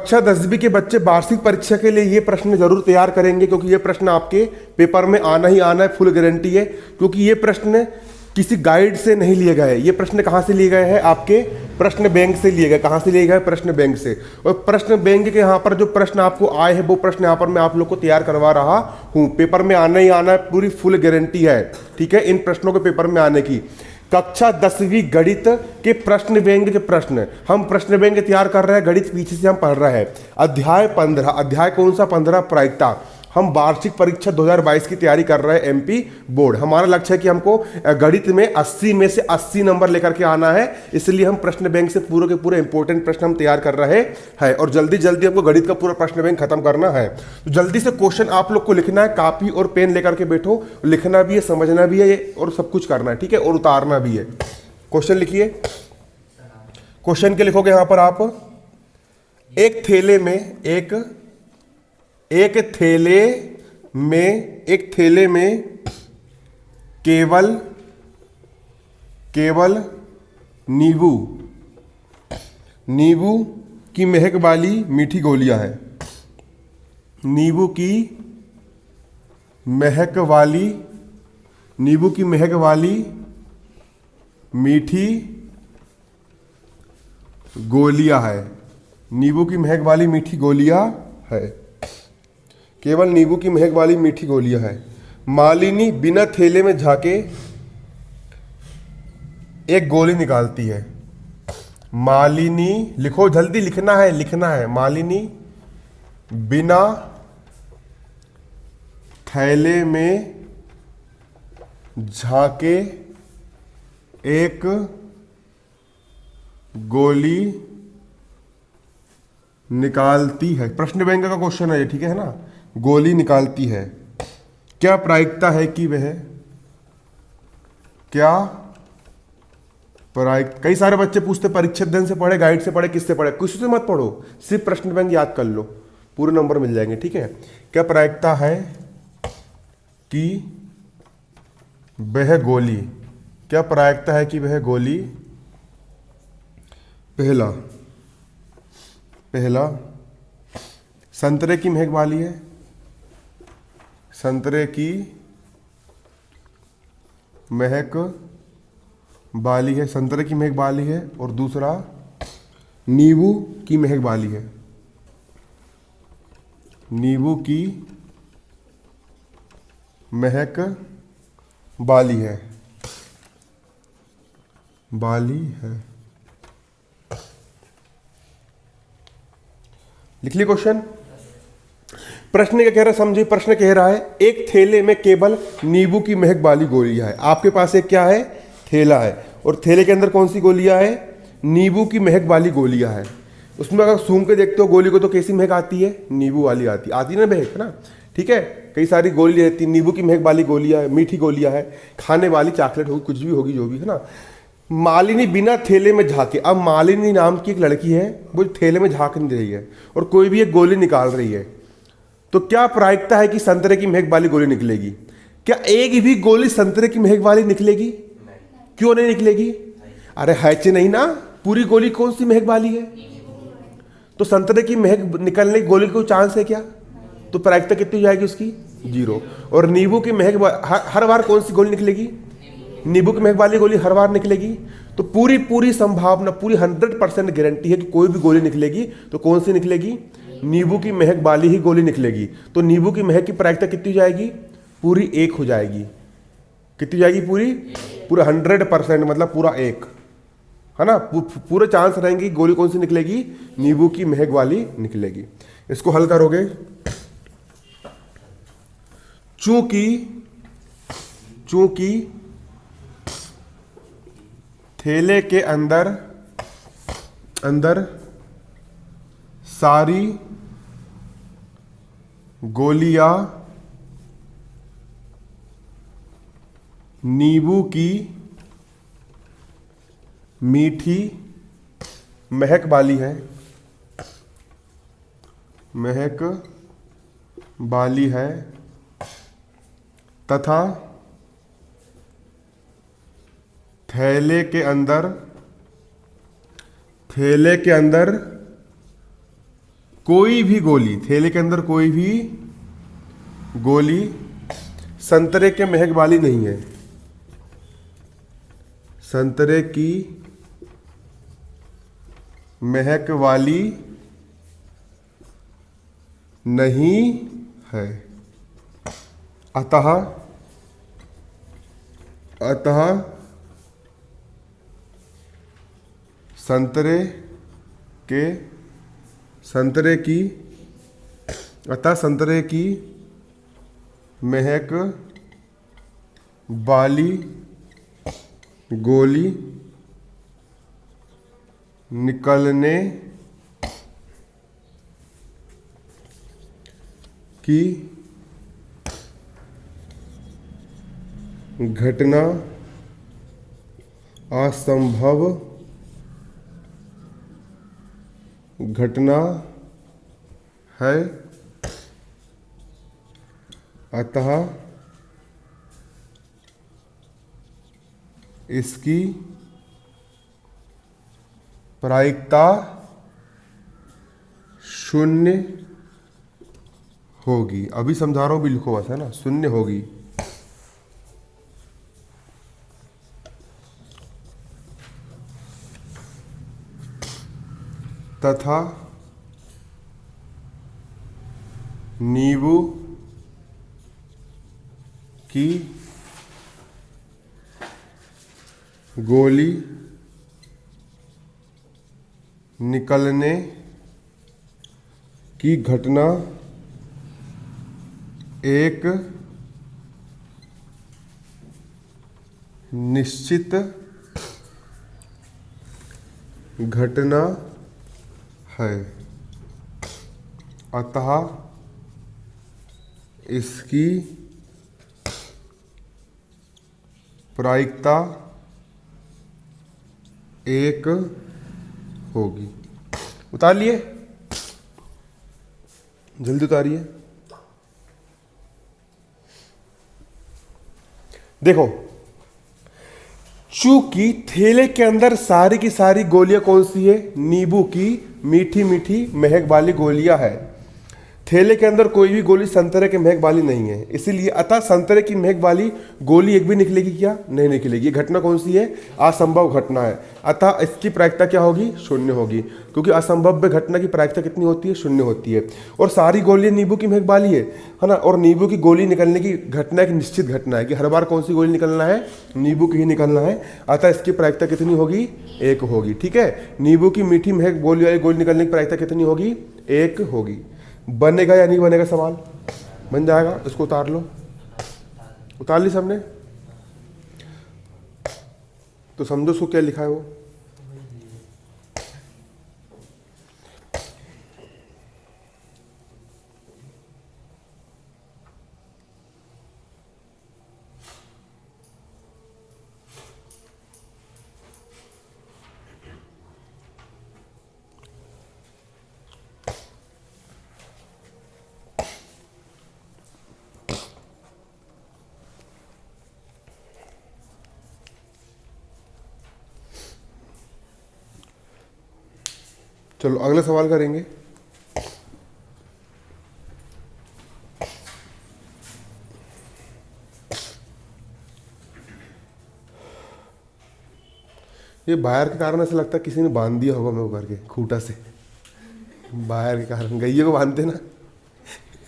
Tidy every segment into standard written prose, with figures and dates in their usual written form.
कक्षा 10वीं के बच्चे वार्षिक परीक्षा के लिए ये प्रश्न जरूर तैयार करेंगे, क्योंकि ये प्रश्न आपके पेपर में आना ही आना है, फुल गारंटी है। क्योंकि ये प्रश्न किसी गाइड से नहीं लिए गए, ये प्रश्न कहाँ से लिए गए हैं, आपके प्रश्न बैंक से लिए गए। कहाँ से लिए गए? प्रश्न बैंक से। और प्रश्न बैंक के यहाँ पर जो प्रश्न आपको आए हैं वो प्रश्न यहाँ पर मैं आप लोग को तैयार करवा रहा हूँ। पेपर में आना ही आना है, पूरी फुल गारंटी है, ठीक है, इन प्रश्नों के पेपर में आने की। कक्षा 10वीं गणित के प्रश्न बैंक के प्रश्न, हम प्रश्न बैंक तैयार कर रहे हैं, गणित पीछे से हम पढ़ रहे हैं। अध्याय 15, अध्याय कौन सा? 15, प्रायिकता। हम वार्षिक परीक्षा 2022 की तैयारी कर रहे हैं, एमपी बोर्ड। हमारा लक्ष्य है कि हमको गणित में 80 में से 80 नंबर लेकर के आना है, इसलिए हम प्रश्न बैंक से पूरे के पूरे इंपॉर्टेंट प्रश्न हम तैयार कर रहे हैं और जल्दी जल्दी हमको गणित का पूरा प्रश्न बैंक खत्म करना है। तो जल्दी से क्वेश्चन आप लोग को लिखना है, कॉपी और पेन लेकर के बैठो, लिखना भी है, समझना भी है और सब कुछ करना है, ठीक है, और उतारना भी है। क्वेश्चन लिखिए। क्वेश्चन के लिखोगे यहां पर आप, एक थैले में केवल नींबू की महक वाली मीठी गोलियां है। नींबू की महक वाली मीठी गोलियां है। नींबू की महक वाली मीठी गोलियां है। केवल नींबू की महक वाली मीठी गोलियां है। मालिनी बिना थैले में झांके एक गोली निकालती है। मालिनी, लिखो, जल्दी लिखना है। मालिनी बिना थैले में झांके एक गोली निकालती है। प्रश्न बैंक का क्वेश्चन है ये, ठीक है ना। गोली निकालती है। क्या प्रायिकता है कि वह, क्या प्रायिकता? कई सारे बच्चे पूछते परीक्षा दिन से पढ़े, गाइड से पढ़े, किससे पढ़े? किसी से मत पढ़ो, सिर्फ प्रश्न बैंक याद कर लो, पूरे नंबर मिल जाएंगे, ठीक है। क्या प्रायिकता है कि वह गोली, क्या प्रायिकता है कि वह गोली? पहला संतरे की महक वाली है। संतरे की महक वाली है, संतरे की महक वाली है। और दूसरा नींबू की महक वाली है। नींबू की महक वाली है। लिख लिया क्वेश्चन। प्रश्न क्या कह रहा है समझिए। प्रश्न कह रहा है एक थैले में केवल नींबू की महक वाली गोलियां है। आपके पास एक क्या है? थैला है, और थैले के अंदर कौन सी गोलियां है? नींबू की महक वाली गोलियां है। उसमें अगर सूंघ के देखते हो गोली को तो कैसी महक आती है? नींबू वाली आती ना महक, है ना, ठीक है। कई सारी गोली रहती है, नींबू की महक वाली गोलियां है, मीठी गोलियां है, खाने वाली, चॉकलेट होगी, कुछ भी होगी, जो भी है ना। मालिनी बिना थैले में झांके, अब मालिनी नाम की एक लड़की है, वो थैले में झांक नहीं रही है और कोई भी एक गोली निकाल रही है, तो क्या प्रायिकता है कि संतरे की महक वाली गोली निकलेगी? क्या एक भी गोली संतरे की महक वाली निकलेगी? क्यों नहीं निकलेगी? अरे हैचे नहीं ना, पूरी गोली कौन सी महक वाली है? तो संतरे की महक निकलने की गोली को चांस है क्या? तो प्रायिकता कितनी हो जाएगी उसकी? 0। और नींबू की महक हर बार कौन सी गोली निकलेगी? नींबू की महक वाली गोली हर बार निकलेगी। तो पूरी संभावना, पूरी 100% गारंटी है कि कोई भी गोली निकलेगी तो कौन सी निकलेगी? नींबू की महक वाली ही गोली निकलेगी। तो नींबू की महक की प्रायिकता कितनी हो जाएगी? पूरी 1 हो जाएगी। कितनी जाएगी? पूरा 100%, मतलब पूरा 1, है ना। पूरे चांस रहेंगे गोली कौन सी निकलेगी? नींबू की महक वाली निकलेगी। इसको हल करोगे। चूंकि थैले के अंदर सारी गोलियां नींबू की मीठी महक वाली है तथा थैले के अंदर कोई भी गोली, थैले के अंदर कोई भी गोली संतरे के महक वाली नहीं है, संतरे की महक वाली नहीं है। अतः संतरे की महक वाली गोली निकलने की घटना असंभव घटना है। अतः इसकी प्रायिकता शून्य होगी। अभी समझा रहा हूं, भी लिखो बस, है ना, शून्य होगी। तथा नींबू की गोली निकलने की घटना एक निश्चित घटना है। अतः इसकी प्रायिकता एक होगी। उतार लिए, जल्दी उतारिए। देखो, चूंकि थैले के अंदर सारी की सारी गोलियां कौन सी है, नींबू की मीठी मीठी महक वाली गोलियां है। थैले के अंदर कोई भी गोली संतरे के महक वाली नहीं है, इसीलिए अतः संतरे की महक वाली गोली एक भी निकलेगी क्या, नहीं निकलेगी। ये घटना कौन सी है, असंभव घटना है। अतः इसकी प्रायिकता क्या होगी, शून्य होगी, क्योंकि असंभव घटना की प्रायिकता कितनी होती है, शून्य होती है। और सारी गोलियां नींबू की महक वाली है ना, और नींबू की गोली निकलने की घटना एक निश्चित घटना है कि हर बार कौन सी गोली निकलना है, नींबू की ही निकलना है। अतः इसकी प्रायिकता कितनी होगी, एक होगी। ठीक है, नींबू की मीठी महक गोली वाली गोली निकलने की प्रायिकता कितनी होगी, एक होगी। बनेगा या नहीं बनेगा सवाल, बन जाएगा। इसको उतार लो, उतार ली सबने, तो समझो उसको क्या लिखा है वो। चलो अगला सवाल करेंगे। ये बाहर के कारण ऐसा लगता है किसी ने बांध दिया होगा मेरे को करके खूंटा से, बाहर के कारण। गैये को बांधते ना,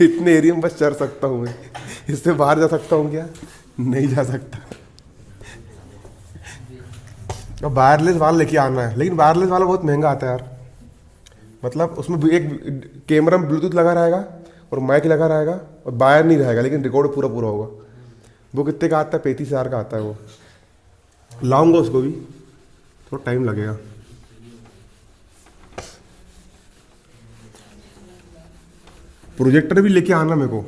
इतने एरिया में बस चर सकता हूँ मैं, इससे बाहर जा सकता हूँ क्या, नहीं जा सकता। अब वायरलेस वाला लेके आना है, लेकिन वायरलेस वाला बहुत महंगा आता है यार। मतलब उसमें भी एक कैमरा में ब्लूटूथ लगा रहेगा और माइक लगा रहेगा और वायर नहीं रहेगा, लेकिन रिकॉर्ड पूरा पूरा होगा। वो कितने का आता है, 35,000 का आता है वो। लाऊंगा उसको भी, थोड़ा टाइम लगेगा। प्रोजेक्टर भी लेके आना मेरे को,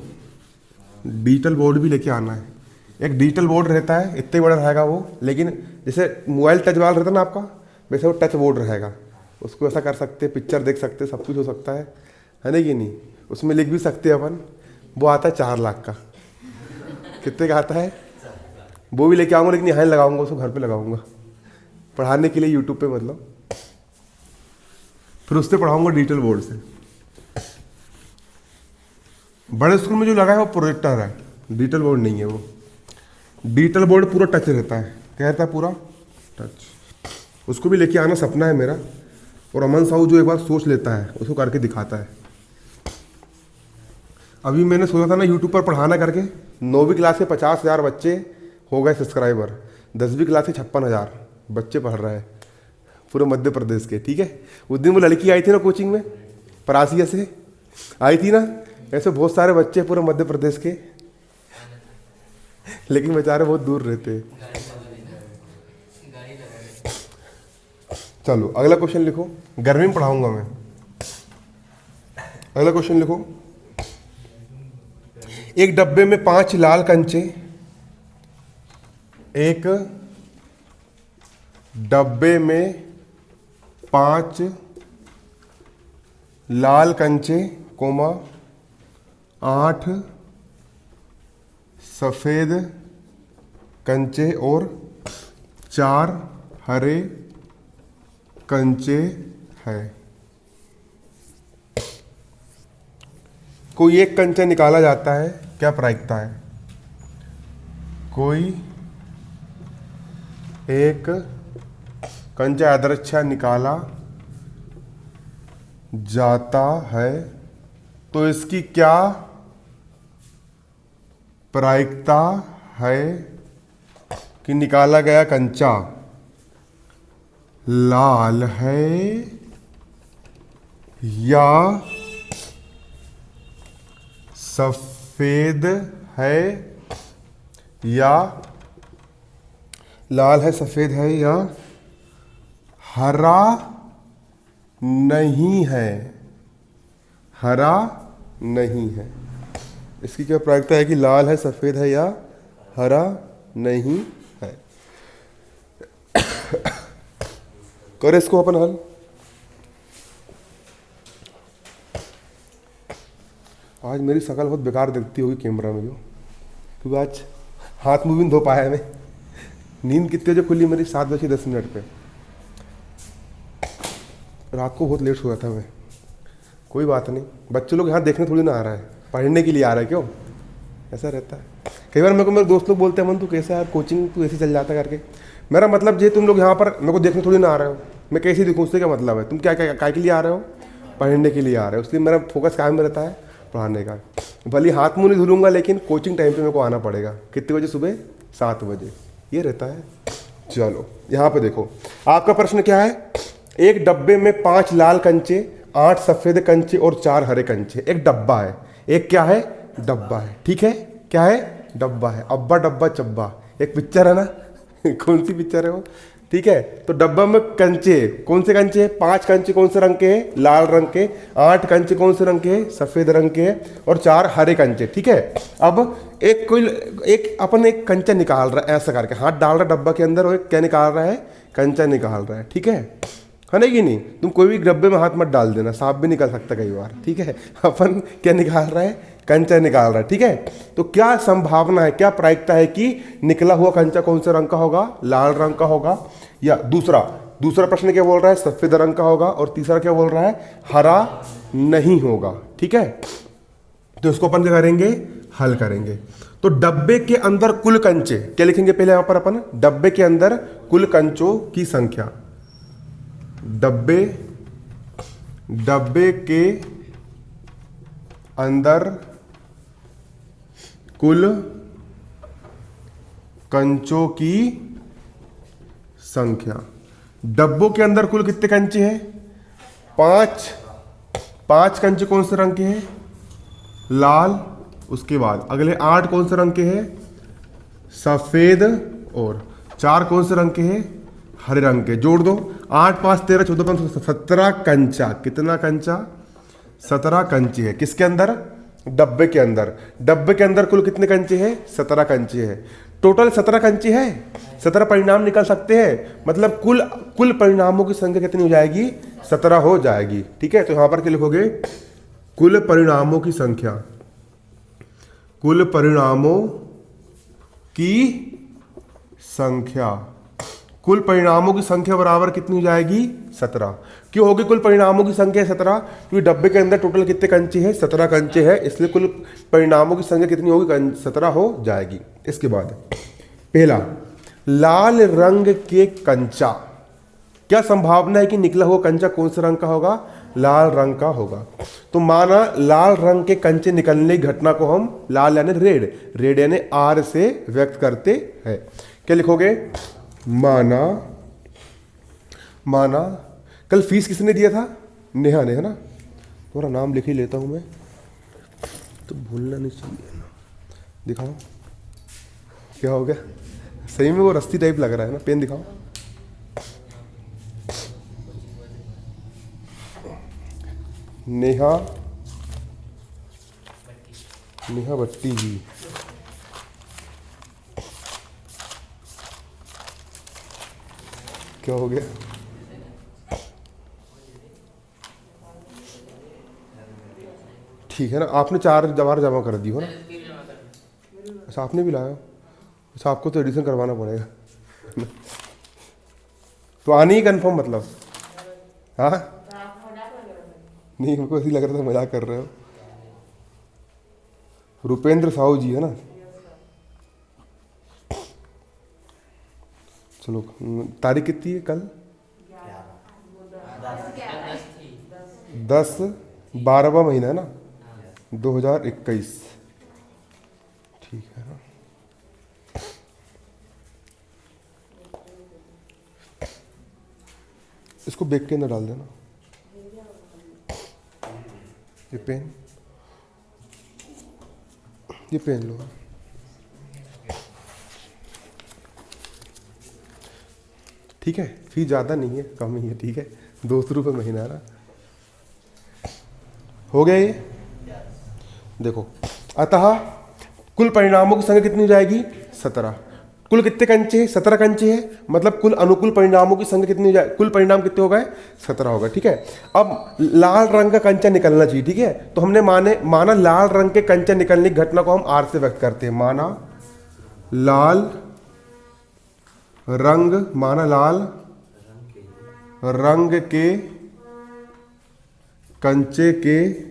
डिजिटल बोर्ड भी लेके आना है। एक डिजिटल बोर्ड रहता है, इतने बड़ा रहेगा वो, लेकिन जैसे मोबाइल टच वाला रहता है ना आपका, वैसे वो टच बोर्ड रहेगा। उसको ऐसा कर सकते हैं, पिक्चर देख सकते हैं, सब कुछ हो सकता है ना कि नहीं। उसमें लिख भी सकते हैं अपन। वो आता है 4 लाख का। कितने का आता है, वो भी लेके आऊँगा, लेकिन यहाँ लगाऊंगा, उसको घर पे लगाऊंगा पढ़ाने के लिए यूट्यूब पे। मतलब फिर उससे पढ़ाऊंगा डिजिटल बोर्ड से। बड़े स्कूल में जो लगा है वो प्रोजेक्टर है, डिजिटल बोर्ड नहीं है वो। डिजिटल बोर्ड पूरा टच रहता है, क्या रहता है, पूरा टच। उसको भी लेके आना सपना है मेरा। और अमन साहू जो एक बार सोच लेता है उसको करके दिखाता है। अभी मैंने सोचा था ना यूट्यूब पर पढ़ाना करके, 9वीं क्लास के 50,000 बच्चे हो गए सब्सक्राइबर, 10वीं क्लास के 56,000 बच्चे पढ़ रहे हैं पूरे मध्य प्रदेश के। ठीक है, उस दिन वो लड़की आई थी ना कोचिंग में, परासिया से आई थी ना, ऐसे बहुत सारे बच्चे पूरे मध्य प्रदेश के, लेकिन बेचारे बहुत दूर रहते। चलो अगला क्वेश्चन लिखो, गर्मी में पढ़ाऊंगा मैं। अगला क्वेश्चन लिखो, एक डब्बे में 5 लाल कंचे, एक डब्बे में 5 लाल कंचे, 8 सफेद कंचे और 4 हरे कंचे है। कोई एक कंचा निकाला जाता है, क्या प्रायिकता है? कोई एक कंचा यादृच्छा निकाला जाता है तो इसकी क्या प्रायिकता है कि निकाला गया कंचा लाल है या सफेद है, या लाल है, सफेद है, या हरा नहीं है, हरा नहीं है। इसकी क्या प्रायिकता है कि लाल है, सफेद है या हरा नहीं है? करें इसको अपन हल। आज मेरी शक्ल बहुत बेकार दिखती होगी कैमरा में, क्योंकि आज हाथ मुंह भी नहीं धो पाया मैं। नींद कितने बजे खुली मेरी? 7:10 पे। रात को बहुत लेट सोया था मैं। कोई बात नहीं, बच्चे लोग यहाँ देखने थोड़ी ना आ रहा है, पढ़ने के लिए आ रहा है। क्यों ऐसा रहता है? कई बार मेरे को मेरे दोस्त लोग बोलते हैं, मन तू कैसा यार, कोचिंग तू ऐसे चल जाता करके। मेरा मतलब जे तुम लोग यहाँ पर मेरे को देखने थोड़ी ना आ रहे हो, मैं कैसे दिखूँ उससे क्या मतलब है? तुम क्या क्या के लिए आ रहे हो? पढ़ने के लिए आ रहे हो। इसलिए मेरा फोकस कायम में रहता है पढ़ाने का। भले हाथ मुँह नहीं धुलूंगा, लेकिन कोचिंग टाइम पे मेरे को आना पड़ेगा। कितने बजे? सुबह 7 बजे, ये रहता है। चलो यहाँ पे देखो, आपका प्रश्न क्या है? एक डब्बे में 5 लाल कंचे, 8 सफेद कंचे और 4 हरे कंचे। एक डब्बा है, एक क्या है? डब्बा है। ठीक है, क्या है? डब्बा है। अब्बा डब्बा चब्बा, एक पिक्चर है ना कौन सी पिक्चर है वो? ठीक है, तो डब्बा में कंचे, कौन से कंचे? 5 कंचे कौन से रंग के हैं? लाल रंग के। 8 कंचे कौन से रंग के हैं? सफेद रंग के हैं। और 4 हरे कंचे। ठीक है, अब एक अपन एक कंचा निकाल रहा है, ऐसा करके हाथ डाल रहा है डब्बा के अंदर, और क्या निकाल रहा है? कंचा निकाल रहा है। ठीक है ना कि नहीं? तुम कोई भी डब्बे में हाथ मत डाल देना, सांप भी निकल सकता कई बार। ठीक है, अपन क्या निकाल रहा है? कंचा निकाल रहा है। ठीक है, तो क्या संभावना है, क्या प्रायिकता है कि निकला हुआ कंचा कौन से रंग का होगा? लाल रंग का होगा। या दूसरा प्रश्न क्या बोल रहा है? सफेद रंग का होगा। और तीसरा क्या बोल रहा है? हरा नहीं होगा। ठीक है, तो इसको अपन क्या करेंगे? हल करेंगे। तो डब्बे के अंदर कुल कंचे, क्या लिखेंगे पहले यहां पर अपन? डब्बे के अंदर कुल कंचों की संख्या। डब्बे के अंदर कुल कंचों की संख्या। डब्बों के अंदर कुल कितने कंचे हैं? 5 कंचे कौन से रंग के हैं? लाल। उसके बाद अगले 8 कौन से रंग के हैं? सफेद। और 4 कौन से रंग के हैं? हरे रंग के। जोड़ दो, 8 5 13 14 15 17 कंचा। कितना कंचा? 17 कंचे है। किसके अंदर? डब्बे के अंदर। डब्बे के अंदर कुल कितने कंचे हैं? 17 कंचे हैं। टोटल 17 कंचे हैं। 17 परिणाम निकल सकते हैं, मतलब कुल परिणामों की संख्या कितनी हो जाएगी? 17 हो जाएगी। ठीक है, तो यहां पर क्या लिखोगे? कुल परिणामों की संख्या। कुल परिणामों की संख्या। कुल परिणामों की संख्या बराबर कितनी हो जाएगी 17। क्यों होगी कुल परिणामों की संख्या 17? क्योंकि डब्बे के अंदर टोटल कितने कंचे हैं? 17 कंचे हैं, इसलिए कुल परिणामों की संख्या कितनी होगी? 17 हो जाएगी। इसके बाद पहला, लाल रंग के कंचा, क्या संभावना है कि निकला हुआ कंचा कौन से रंग का होगा? लाल रंग का होगा। तो माना लाल रंग के कंचे निकलने की घटना को हम लाल यानी रेड, रेड यानी आर से व्यक्त करते हैं। क्या लिखोगे? माना, माना कल फीस किसने दिया था? नेहा ने, है ना? थोड़ा नाम लिख ही लेता हूं मैं, तो भूलना नहीं चाहिए ना। दिखाओ क्या हो गया? सही में वो रस्सी टाइप लग रहा है ना। पेन दिखाओ। नेहा, नेहा भट्टी जी। क्या हो गया? ठीक है ना, आपने 4 बार जमा कर दी हो ना? अच्छा आपने भी लाया? अच्छा आपको तो एडिशन करवाना पड़ेगा। तो आनी ही कंफर्म मतलब? हाँ नहीं, हमको ऐसी लग रहा था मजाक कर रहे हो। रुपेंद्र साहू जी है ना? चलो तारीख कितनी है कल? 10/12वां महीना है ना, 2021। ठीक है ना? इसको बैग के अंदर डाल देना। ये पेन, ये पेन लो। ठीक है, फीस ज़्यादा नहीं है, कम ही है। ठीक है, 200 रुपये महीना है ना। हो गया ये? देखो, अतः कुल परिणामों की संख्या कितनी हो जाएगी? 17। कुल कितने कंचे हैं? 17 कंचे हैं, मतलब कुल अनुकूल परिणामों की संख्या कितनी हो जाए? कुल परिणाम कितने हो गए? 17 हो गए। ठीक है, अब लाल रंग का कंचा निकलना चाहिए। ठीक है, तो हमने माना लाल रंग के कंचा निकलने की घटना को हम आर से व्यक्त करते हैं। माना लाल रंग, माना लाल रंग के कंचे के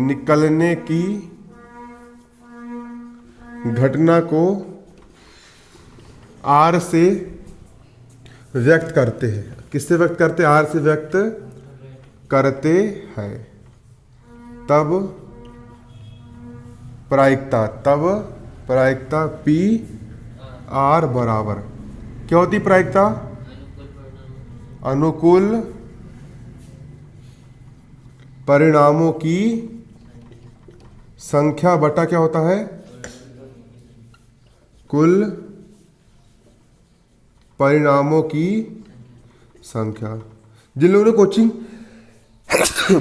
निकलने की घटना को आर से व्यक्त करते हैं। किससे व्यक्त करते हैं? आर से व्यक्त करते हैं। तब प्रायिकता, तब प्रायिकता पी आर बराबर क्या होती? प्रायिकता अनुकूल परिणामों की संख्या बटा क्या होता है? कुल परिणामों की संख्या। जिन लोगों ने कोचिंग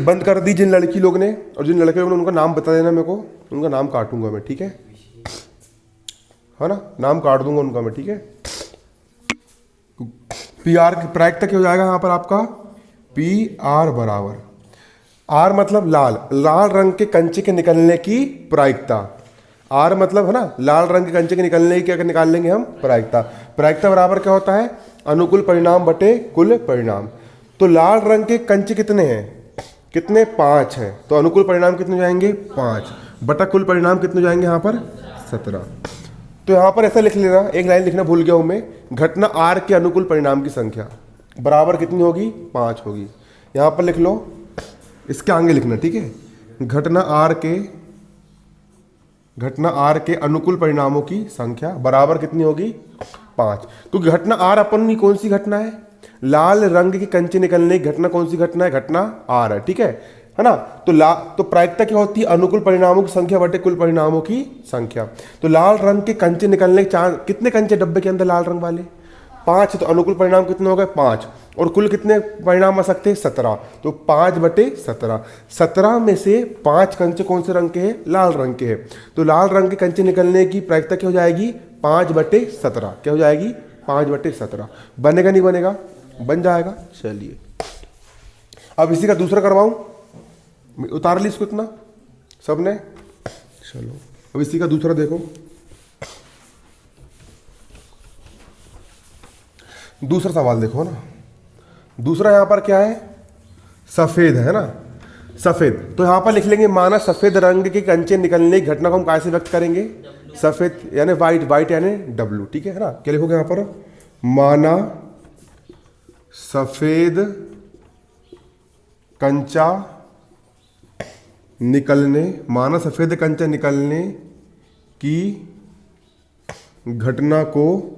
बंद कर दी, जिन लड़की लोग ने और जिन लड़के लोग ने, उनका नाम बता देना मेरे को, उनका नाम काटूंगा मैं। ठीक है ना? नाम काट दूंगा उनका मैं। ठीक है, पी आर की प्रायिकता क्या हो जाएगा यहाँ पर आपका? पी आर बराबर, आर मतलब लाल, लाल रंग के कंचे के निकलने की प्रायिकता। आर मतलब है ना, लाल रंग के कंचे के निकलने की क्या निकाल लेंगे हम? प्रायिकता। प्रायिकता बराबर क्या होता है? अनुकूल परिणाम बटे कुल परिणाम। तो लाल रंग के कंचे कितने हैं? कितने? 5 हैं। तो अनुकूल परिणाम कितने हो जाएंगे? 5 बटा कुल परिणाम कितने हो जाएंगे यहाँ पर? 17। तो यहाँ पर ऐसा लिख लेना, एक लाइन लिखना भूल गया हूँ मैं। घटना आर के अनुकूल परिणाम की संख्या बराबर कितनी होगी? 5 होगी। यहाँ पर लिख लो, इसके आगे लिखना। ठीक है, घटना आर के अनुकूल परिणामों की संख्या बराबर कितनी होगी? 5। क्योंकि घटना आर अपन की कौन सी घटना है? लाल रंग के कंचे निकलने की घटना कौन सी घटना है? घटना आर है। ठीक है ना? तो प्रायिकता क्या होती है? अनुकूल परिणामों की संख्या बटे कुल परिणामों की संख्या। तो लाल रंग के कंचे निकलने के कितने कंचे डब्बे के अंदर लाल रंग वाले? 5। तो अनुकूल परिणाम कितने हो गए? 5। और कुल कितने परिणाम आ सकते हैं? 17। तो 5 बटे 17। 17 में से 5 कंचे कौन से रंग के हैं? लाल रंग के हैं। तो लाल रंग के कंचे निकलने की प्रायिकता क्या हो जाएगी? 5 बटे 17। क्या हो जाएगी? 5 बटे 17। बनेगा नहीं बनेगा? बन जाएगा। चलिए अब इसी का दूसरा करवाऊं, उतार ली इसको इतना सबने। चलो अब इसी का दूसरा देखो। दूसरा सवाल देखो ना, दूसरा यहाँ पर क्या है, सफेद है ना, सफेद। तो यहाँ पर लिख लेंगे माना सफेद रंग के कंचे निकलने की घटना को हम कैसे व्यक्त करेंगे, सफेद यानी वाइट, वाइट यानी डब्लू, ठीक है ना। क्या लिखोगे यहाँ पर, माना सफेद कंचा निकलने, माना सफेद कंचा निकलने की घटना को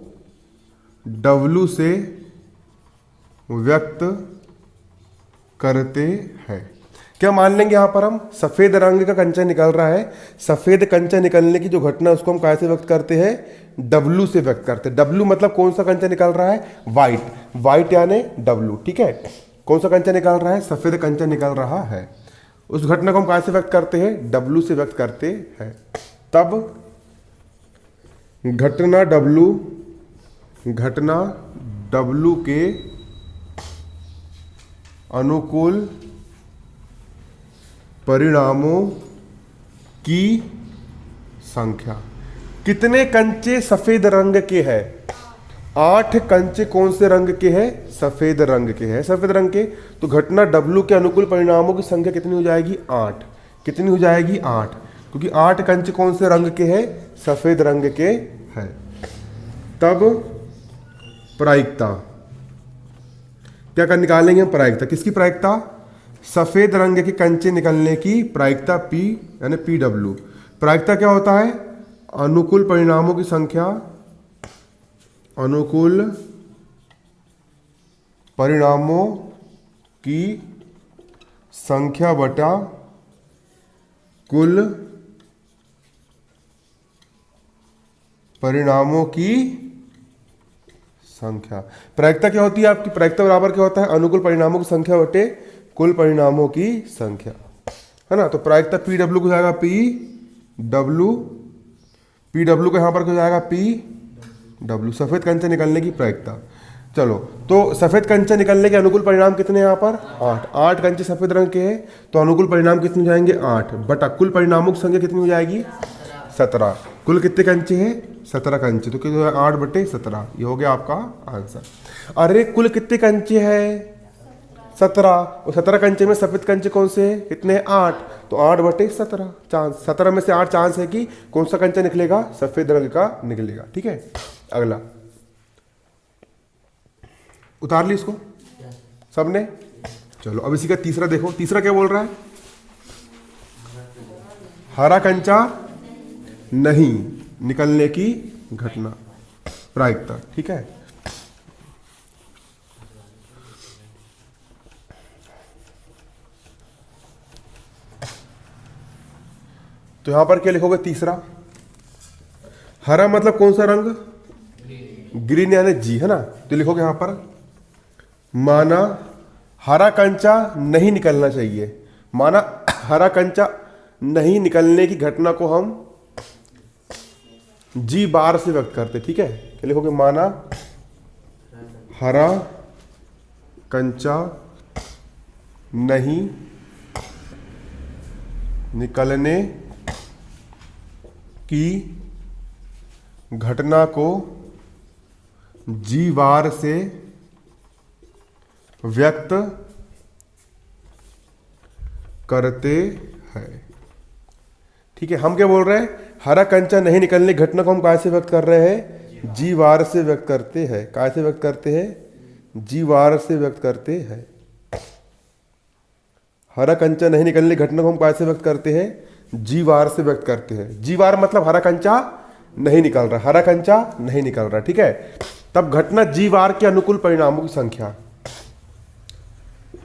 डब्लू से व्यक्त करते हैं। क्या मान लेंगे यहां पर हम, सफेद रंग का कंचा निकल रहा है, सफेद कंचा निकलने की जो घटना उसको हम कैसे व्यक्त करते हैं, डब्लू से व्यक्त करते हैं। डब्लू मतलब कौन सा कंचा निकल रहा है, वाइट, वाइट यानी डब्लू, ठीक है। कौन सा कंचा निकल रहा है, सफेद कंचा निकल रहा है, उस घटना को हम कैसे व्यक्त करते हैं, डब्लू से व्यक्त करते हैं। तब घटना डब्लू के अनुकूल परिणामों की संख्या। कितने कंचे सफेद रंग के हैं, 8 कंचे कौन से रंग के हैं, सफेद रंग के हैं, सफेद रंग के। तो घटना डब्लू के अनुकूल परिणामों की संख्या कितनी हो जाएगी, 8। कितनी हो जाएगी, 8, क्योंकि 8 कंचे कौन से रंग के हैं, सफेद रंग के हैं। तब प्रायिकता, क्या कर निकालेंगे हम, प्रायिकता, किसकी प्रायिकता, सफेद रंग के कंचे निकलने की प्रायिकता P यानी PW। प्रायिकता क्या होता है, अनुकूल परिणामों की संख्या, अनुकूल परिणामों की संख्या बटा कुल परिणामों की संख्या। प्रायिकता क्या होती है आपकी, प्रायिकता बराबर क्या होता है, अनुकूल परिणामों की संख्या बटे कुल परिणामों की संख्या, है ना। तो प्रायिकता PW को जाएगा PW को यहां पर क्या जाएगा PW, सफेद कंचे निकलने की प्रायिकता। चलो, तो सफेद कंचे निकलने के अनुकूल परिणाम कितने हैं यहाँ पर, 8 कंचे सफेद रंग के हैं, तो अनुकूल परिणाम कितने हो जाएंगे, 8 बटा कुल परिणामों की संख्या कितनी हो जाएगी, 17। कुल कितने कंचे हैं, 17 कंचे, तो कितने 8 बटे 17, ये हो गया आपका आंसर। अरे कुल कितने कंचे हैं, 17, और 17 कंचे में सफेद कंचे कौन से हैं, कितने, 8, तो 8 बटे 17 चांस, 17 में से 8 चांस है कि कौन सा कंचा निकलेगा, सफेद रंग का निकलेगा, ठीक है। अगला उतार ली इसको सबने। चलो अब इसी का तीसरा देखो, तीसरा क्या बोल रहा है, हरा कंचा नहीं निकलने की घटना, प्रायिकता, ठीक है। तो यहां पर क्या लिखोगे, तीसरा, हरा मतलब कौन सा रंग, ग्रीन यानी जी, है ना। तो लिखोगे यहां पर माना हरा कंचा नहीं निकलना चाहिए, माना हरा कंचा नहीं निकलने की घटना को हम जी बार से व्यक्त करते, ठीक है। क्या लिखोगे, माना हरा कंचा नहीं निकलने की घटना को जी बार से व्यक्त करते हैं, ठीक है। हम क्या बोल रहे हैं, हरा कंचा नहीं निकलने की घटना को हम कैसे व्यक्त कर रहे हैं, जी बार से व्यक्त करते हैं। कैसे व्यक्त करते हैं, जी बार से व्यक्त करते हैं। हरा कंचा नहीं निकलने की घटना को हम कैसे व्यक्त करते हैं, जी बार से व्यक्त करते हैं। जी बार मतलब हरा कंचा नहीं निकल रहा, हरा कंचा नहीं निकल रहा, ठीक है। तब घटना जी बार के अनुकूल परिणामों की संख्या,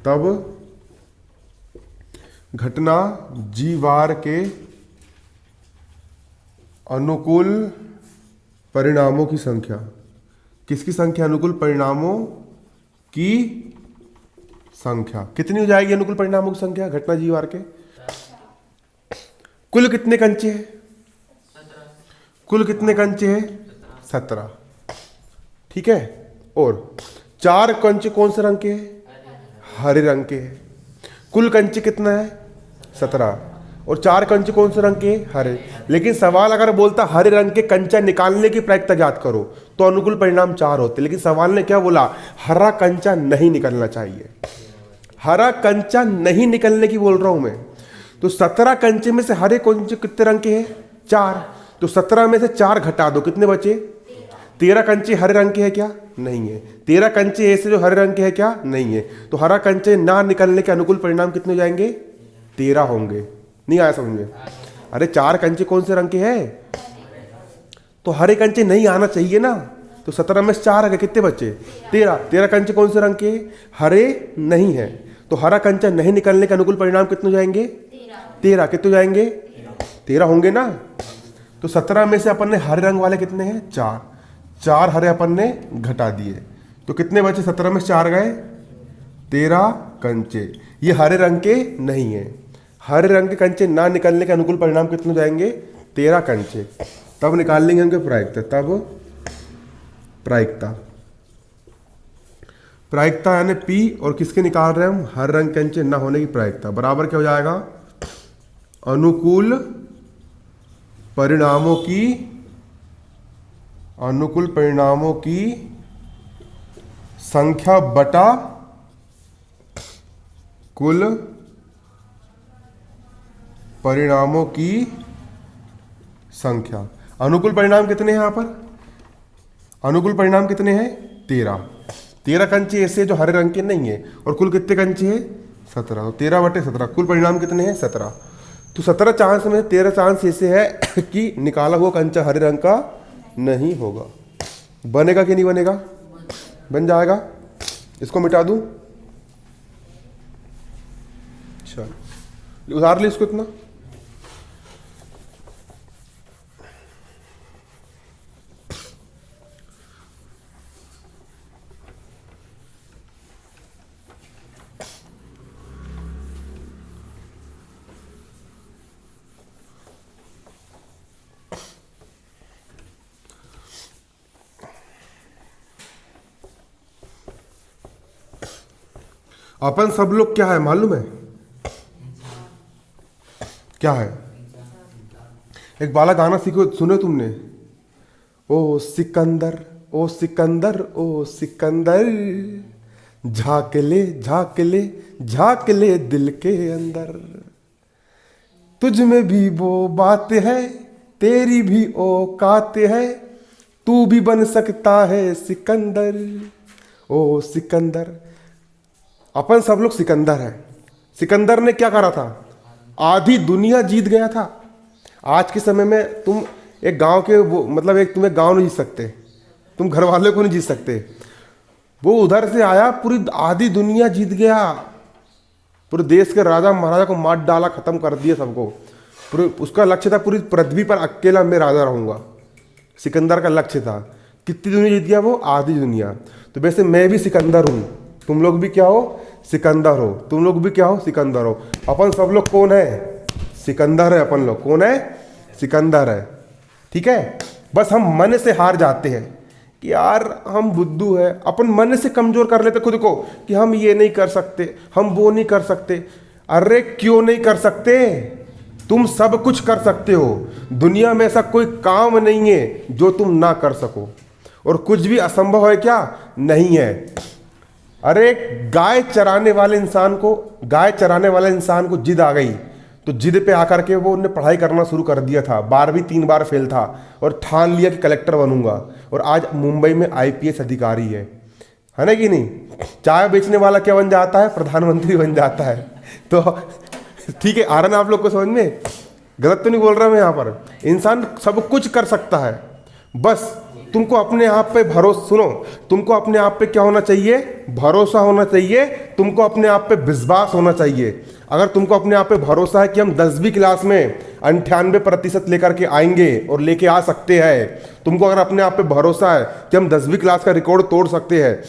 तब घटना जी बार के अनुकूल परिणामों की संख्या, किसकी संख्या, अनुकूल परिणामों की संख्या कितनी हो जाएगी, अनुकूल परिणामों की संख्या घटना जी बार के। कुल कितने कंचे हैं, कुल कितने कंचे हैं, 17, ठीक है। और 4 कंचे कौन से रंग के हैं, हरे रंग के हैं। कुल कंचे कितना है, 17, और 4 कंचे कौन से रंग के? हरे। लेकिन सवाल अगर बोलता हरे रंग के कंचा निकालने की प्रायिकता ज्ञात करो तो अनुकूल परिणाम 4 होते, लेकिन सवाल ने क्या बोला? हरा कंचा नहीं निकलना चाहिए, हरा कंचा नहीं निकलने की बोल रहा हूं मैं। तो 17 कंचे में से हरे कंचे कितने रंग के हैं? 4। तो 17 में से 4 घटा दो, कितने बचे? 13 कंचे हरे रंग के हैं क्या? नहीं है। 13 कंचे ऐसे जो हरे रंग के हैं क्या? नहीं है। तो हरा कंचे ना निकलने के अनुकूल परिणाम कितने हो जाएंगे? 13 होंगे। नहीं आया समझ में? अरे 4 कंचे कौन से रंग के हैं? तो हरे कंचे नहीं आना चाहिए ना। तो 17 में से 4 आ गए, कितने बचे? 13। 13 कंचे कौन से रंग के? हरे नहीं है। तो हरा कंचा नहीं निकलने के अनुकूल परिणाम कितने हो जाएंगे? 13। कितने हो जाएंगे? 13 होंगे ना। तो 17 में से अपन ने हरे रंग वाले कितने हैं? 4। 4 हरे अपन ने घटा दिए, तो कितने बचे? 17 में से 4 गए, 13 कंचे। ये हरे रंग के नहीं है। हरे रंग के कंचे ना निकलने के अनुकूल परिणाम कितने हो जाएंगे? 13 कंचे। तब निकाल लेंगे उनके प्रायिकता। तब प्रायिकता, प्रायिकता यानी P, और किसके निकाल रहे हैं हम? हर रंग कंचे ना होने की प्रायिकता। बराबर क्या हो जाएगा? अनुकूल परिणामों की संख्या बटा कुल परिणामों की संख्या। अनुकूल परिणाम कितने हैं यहां पर? अनुकूल परिणाम कितने हैं? 13। 13 कंचे ऐसे जो हरे रंग के नहीं है, और कुल कितने कंचे हैं? 17। तो 13/17, कुल परिणाम कितने हैं? 17। तो 17 चांस में 13 चांस ऐसे है कि निकाला हुआ कंचा हरे रंग का नहीं होगा। बनेगा कि नहीं बनेगा? बन जाएगा। इसको मिटा दूं? चल उतार ली इसको इतना। अपन सब लोग क्या है मालूम है? क्या है? एक बाला गाना सीखो, सुने तुमने? ओ सिकंदर, ओ सिकंदर, ओ सिकंदर, झाँक ले झाँक ले झाँक ले दिल के अंदर, तुझ में भी वो बात है, तेरी भी औकात है, तू भी बन सकता है सिकंदर, ओ सिकंदर। अपन सब लोग सिकंदर है। सिकंदर ने क्या करा था? आधी दुनिया जीत गया था। आज के समय में तुम एक गांव के वो मतलब एक तुम्हें गांव नहीं जीत सकते, तुम घर वाले को नहीं जीत सकते। वो उधर से आया, पूरी आधी दुनिया जीत गया, पूरे देश के राजा महाराजा को मार डाला, खत्म कर दिया सबको। पूरे उसका लक्ष्य था पूरी पृथ्वी पर अकेला मैं राजा रहूंगा। सिकंदर का लक्ष्य था। कितनी दुनिया जीत गया वो? आधी दुनिया। तो वैसे मैं भी सिकंदर हूं, तुम लोग भी क्या हो? सिकंदर हो। तुम लोग भी क्या हो? सिकंदर हो। अपन सब लोग कौन है? सिकंदर है। अपन लोग कौन है? सिकंदर है। ठीक है। बस हम मन से हार जाते हैं कि यार हम बुद्धू है। अपन मन से कमजोर कर लेते खुद को कि हम ये नहीं कर सकते, हम वो नहीं कर सकते। अरे क्यों नहीं कर सकते? तुम सब कुछ कर सकते हो। दुनिया में ऐसा कोई काम नहीं है जो तुम ना कर सको, और कुछ भी असंभव है क्या? नहीं है। अरे गाय चराने वाले इंसान को जिद आ गई, तो जिद पे आकर के वो उन्हें पढ़ाई करना शुरू कर दिया था। 12वीं 3 बार फेल था और ठान लिया कि कलेक्टर बनूंगा, और आज मुंबई में IPS अधिकारी है ना कि नहीं? चाय बेचने वाला क्या बन जाता है? प्रधानमंत्री बन जाता है। तो ठीक है, आ रहा ना आप लोग को समझ में? गलत तो नहीं बोल रहा मैं यहाँ पर? इंसान सब कुछ कर सकता है, बस तुमको अपने आप पे भरोसा, सुनो, तुमको अपने आप पे क्या होना चाहिए? भरोसा होना चाहिए। तुमको अपने आप पे विश्वास होना चाहिए। अगर तुमको अपने आप पे भरोसा है कि हम 10वीं क्लास में 98% लेकर के आएंगे और लेके आ सकते हैं, तुमको अगर अपने आप पे भरोसा है कि हम 10वीं क्लास का रिकॉर्ड तोड़ सकते हैं,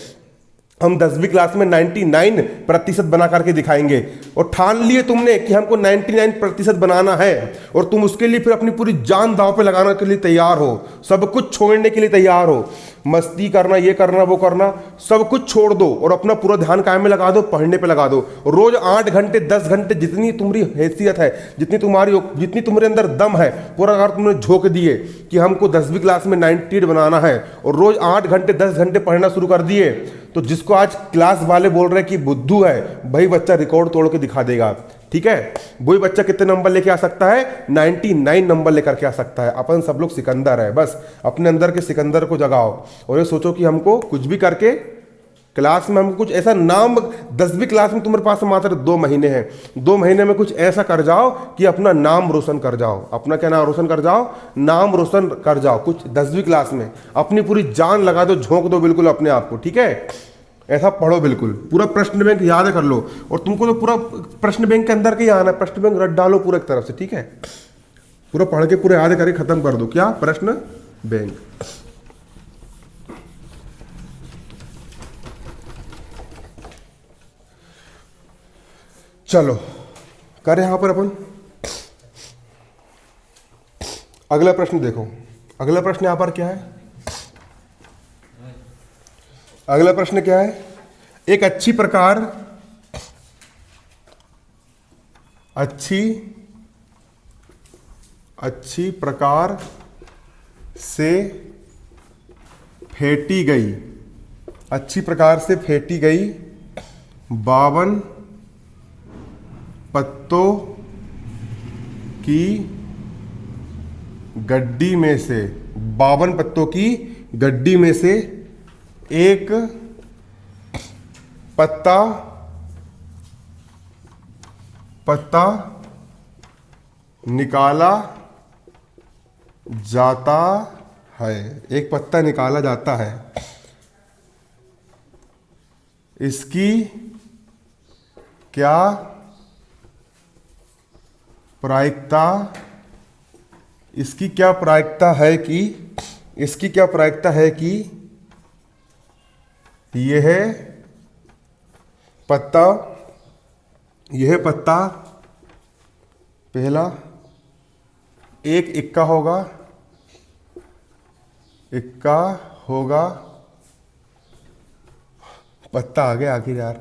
हम 10वीं क्लास में 99% बना करके दिखाएंगे, और ठान लिए तुमने कि हमको 99% बनाना है, और तुम उसके लिए फिर अपनी पूरी जान दांव पे लगाने के लिए तैयार हो, सब कुछ छोड़ने के लिए तैयार हो, मस्ती करना, ये करना, वो करना, सब कुछ छोड़ दो और अपना पूरा ध्यान काम में लगा दो, पढ़ने पे लगा दो। रोज 8 घंटे 10 घंटे जितनी तुम्हारी हैसियत है, जितनी तुम्हारे अंदर दम है, पूरा अगर तुमने झोंक दिए कि हमको 10वीं क्लास में 98 बनाना है और रोज 8 घंटे 10 घंटे पढ़ना शुरू कर दिए, तो जिसको आज क्लास वाले बोल रहे हैं कि बुद्धू है, वही बच्चा रिकॉर्ड तोड़ के दिखा देगा। ठीक है, वही बच्चा कितने नंबर लेके आ सकता है? 99 नंबर लेकर के आ सकता है। अपन सब लोग सिकंदर है, बस अपने अंदर के सिकंदर को जगाओ और ये सोचो कि हमको कुछ भी करके क्लास में हमको कुछ ऐसा नाम, 10वीं क्लास में तुम्हारे पास मात्र 2 महीने हैं, 2 महीने में कुछ ऐसा कर जाओ कि अपना नाम रोशन कर जाओ। अपना क्या नाम रोशन कर जाओ? नाम रोशन कर जाओ। कुछ 10वीं क्लास में अपनी पूरी जान लगा दो, झोंक दो बिल्कुल अपने आप को। ठीक है, ऐसा पढ़ो, बिल्कुल पूरा प्रश्न बैंक याद कर लो, और तुमको तो पूरा प्रश्न बैंक के अंदर के ही आना है, प्रश्न बैंक रट डालो पूरा एक तरफ से। ठीक है, पूरा पढ़ के पूरा याद करके खत्म कर दो। क्या? प्रश्न बैंक। चलो करें यहां पर अपन अगला प्रश्न। देखो अगला प्रश्न यहां पर क्या है? अगला प्रश्न क्या है? एक अच्छी प्रकार से फेंटी गई, अच्छी प्रकार से फेंटी गई 52 पत्तों की गड्डी में से, 52 पत्तों की गड्डी में से एक पत्ता निकाला जाता है, एक पत्ता निकाला जाता है। इसकी क्या प्रायिकता, इसकी क्या प्रायिकता है कि, इसकी क्या प्रायिकता है कि यह पत्ता पहला एक इक्का होगा, पत्ता आ गया आखिर यार,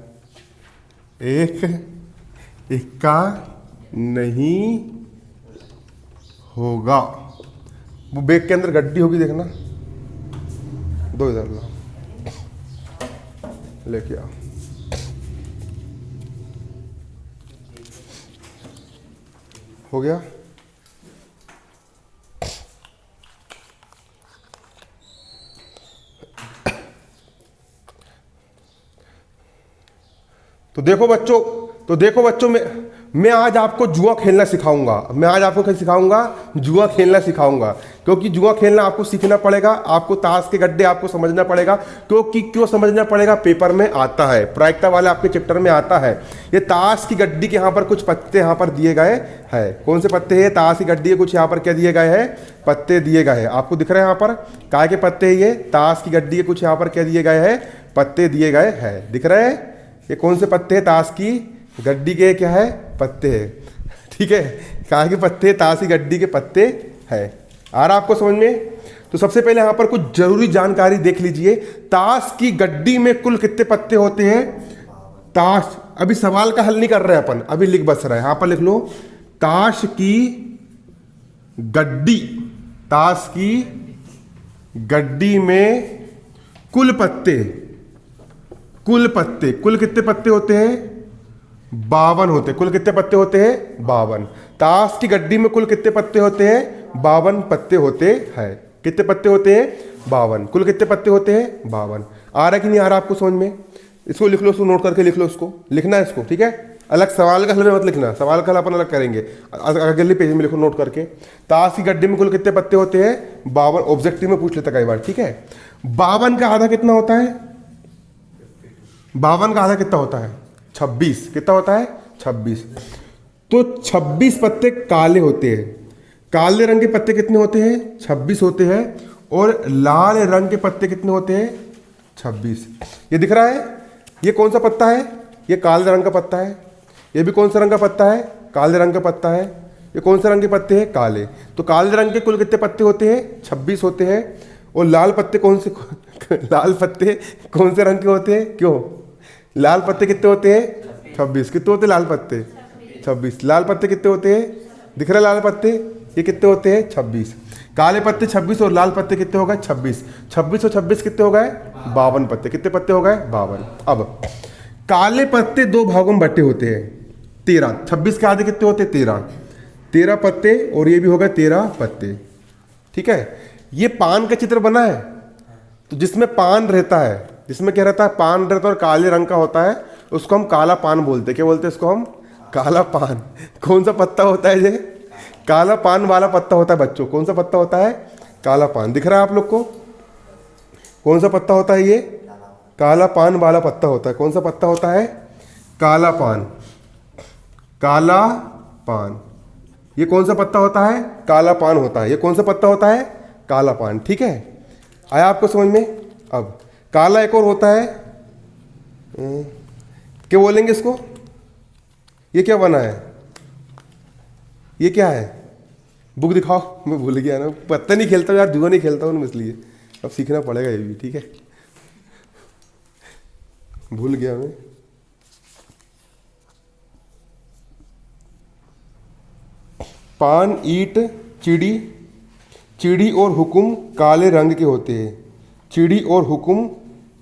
एक इक्का नहीं होगा। वो बैग के अंदर गड्डी होगी, देखना, दो इधर ला, लेके आओ। हो गया? तो देखो बच्चों, मैं आज आपको जुआ खेलना सिखाऊंगा। मैं आज आपको क्या सिखाऊंगा? जुआ खेलना सिखाऊंगा। क्योंकि जुआ खेलना आपको सीखना पड़ेगा, आपको ताश के गड्ढे आपको समझना पड़ेगा। क्यों समझना पड़ेगा? पेपर में आता है, प्रायिकता वाले आपके चैप्टर में आता है। ये ताश की गड्डी के यहाँ पर कुछ पत्ते यहाँ पर दिए गए हैं। कौन से पत्ते हैं? ताश की गड्डी के कुछ यहाँ पर क्या दिए गए हैं? पत्ते दिए गए हैं। आपको दिख रहे हैं यहाँ पर काय के पत्ते हैं? ये ताश की गड्डी के कुछ यहाँ पर क्या दिए गए हैं? पत्ते दिए गए हैं। दिख रहे हैं? ये कौन से पत्ते हैं? ताश की गड्डी के क्या है? पत्ते हैं। ठीक है, काय के पत्ते? ताश की गड्डी के पत्ते हैं। आ रहा आपको समझ में? तो सबसे पहले यहां पर कुछ जरूरी जानकारी देख लीजिए। ताश की गड्डी में कुल कितने पत्ते होते हैं? ताश, अभी सवाल का हल नहीं कर रहे अपन, अभी लिख बस रहा है। यहां पर लिख लो, ताश की गड्डी, ताश की गड्डी में कुल पत्ते, कुल कितने पत्ते होते हैं? 52 होते। कुल कितने पत्ते होते हैं? 52। ताश की गड्डी में कुल कितने पत्ते होते हैं? 52 पत्ते होते हैं। कितने पत्ते होते हैं? 52। कुल कितने पत्ते होते हैं? 52। आ रहा है कि नहीं आ रहा आपको समझ में? इसको लिख लो, इसको नोट करके लिख लो, इसको लिखना है इसको। ठीक है, अलग सवाल का हल में मत लिखना, सवाल का हल अपन अलग करेंगे, अगले पेज में लिखो नोट करके। ताश की गड्डी में कुल कितने पत्ते होते हैं? 52। ऑब्जेक्टिव में पूछ लेता कई बार। ठीक है, 52 का आधा कितना होता है? 52 का आधा कितना होता है? 26। कितना होता है? 26। तो 26 पत्ते काले होते हैं। काले रंग के पत्ते कितने होते हैं? 26 होते हैं। और लाल रंग के पत्ते कितने होते हैं? 26। ये दिख रहा है? ये कौन सा पत्ता है? ये काले रंग का पत्ता है। ये भी कौन सा रंग का पत्ता है? काले रंग का पत्ता है। ये कौन से रंग के पत्ते हैं? काले। तो काले रंग के कुल कितने पत्ते होते हैं? 26 होते हैं। और लाल पत्ते कौन से लाल पत्ते कौन से रंग के होते हैं? क्यों? लाल पत्ते कितने होते हैं? 26। कितने होते हैं लाल पत्ते? 26। लाल पत्ते कितने होते हैं? दिख रहे लाल पत्ते? ये कितने होते हैं? 26। काले पत्ते 26 और लाल पत्ते कितने हो गए? 26। 26 और 26 कितने हो गए? 52 पत्ते। कितने पत्ते हो गए? 52। अब काले पत्ते दो भागों में बटे होते हैं, 13। 26 के आधे कितने होते हैं? 13। 13 पत्ते और ये भी हो गए 13 पत्ते। ठीक है। ये पान का चित्र बना है, तो जिसमें पान रहता है, जिसमें क्या रहता है? पान रहता है और काले रंग का होता है, उसको हम काला पान बोलते हैं। क्या बोलते हैं इसको हम? काला पान। कौन सा पत्ता होता है ये? काला पान वाला पत्ता होता है बच्चों। कौन सा पत्ता होता है? काला पान। दिख रहा है आप लोग को? कौन सा पत्ता होता है ये? काला पान वाला पत्ता होता है। कौन सा पत्ता होता है? काला पान। काला पान। ये कौन सा पत्ता होता है? काला पान होता है। ये कौन सा पत्ता होता है? काला पान। ठीक है, आया आपको समझ में? अब काला एक और होता है, क्या बोलेंगे इसको? ये क्या बना है? ये क्या है? बुक दिखाओ। मैं भूल गया ना, पत्ता नहीं खेलता हूँ यार, जुआ नहीं खेलता हूँ इसलिए अब सीखना पड़ेगा ये भी। ठीक है, भूल गया मैं। पान, ईंट, चिड़ी। चिड़ी और हुकुम काले रंग के होते हैं। चिड़ी और हुकुम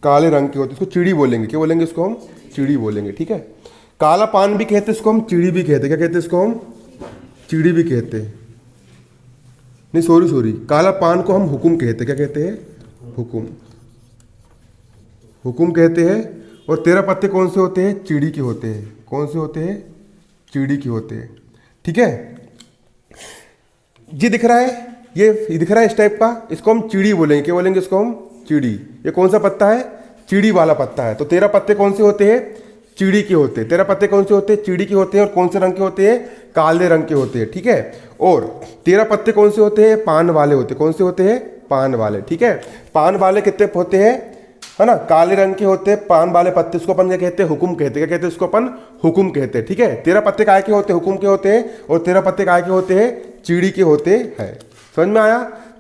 काले रंग के होते हैं। इसको चिड़ी बोलेंगे। क्या बोलेंगे इसको हम? चिड़ी बोलेंगे। ठीक है। काला पान भी कहते हैं इसको हम, चिड़ी भी कहते हैं। क्या कहते हैं इसको हम? चिड़ी भी कहते हैं। नहीं सॉरी, काला पान को हम हुकुम कहते हैं। क्या कहते हैं? हुकुम। हुकुम कहते हैं। और 13 पत्ते कौन से होते हैं? चिड़ी के होते हैं। कौन से होते हैं? चिड़ी के होते हैं। ठीक है, ये दिख रहा है, ये दिख रहा है इस टाइप का, इसको हम चिड़ी बोलेंगे। क्या बोलेंगे इसको हम? चिड़ी। ये कौन सा पत्ता है? चिड़ी वाला पत्ता है। तो 13 पत्ते कौन से होते हैं? चिड़ी के होते हैं। 13 पत्ते कौन से होते हैं? चिड़ी के होते हैं। और कौन से रंग के होते हैं? काले रंग के होते हैं। ठीक है। और 13 पत्ते कौन से होते हैं? पान वाले होते हैं। कौन से होते हैं? पान वाले। ठीक है। पान वाले कितने होते हैं? है ना, काले रंग के होते हैं पान वाले पत्ते। इसको अपन क्या कहते हैं? हुकुम कहते हैं। क्या कहते हैं इसको अपन? हुकुम कहते हैं। ठीक है। 13 पत्ते काय के होते हैं? हुकुम के होते हैं। और 13 पत्ते काय के होते हैं? चिड़ी के होते हैं। समझ में आया?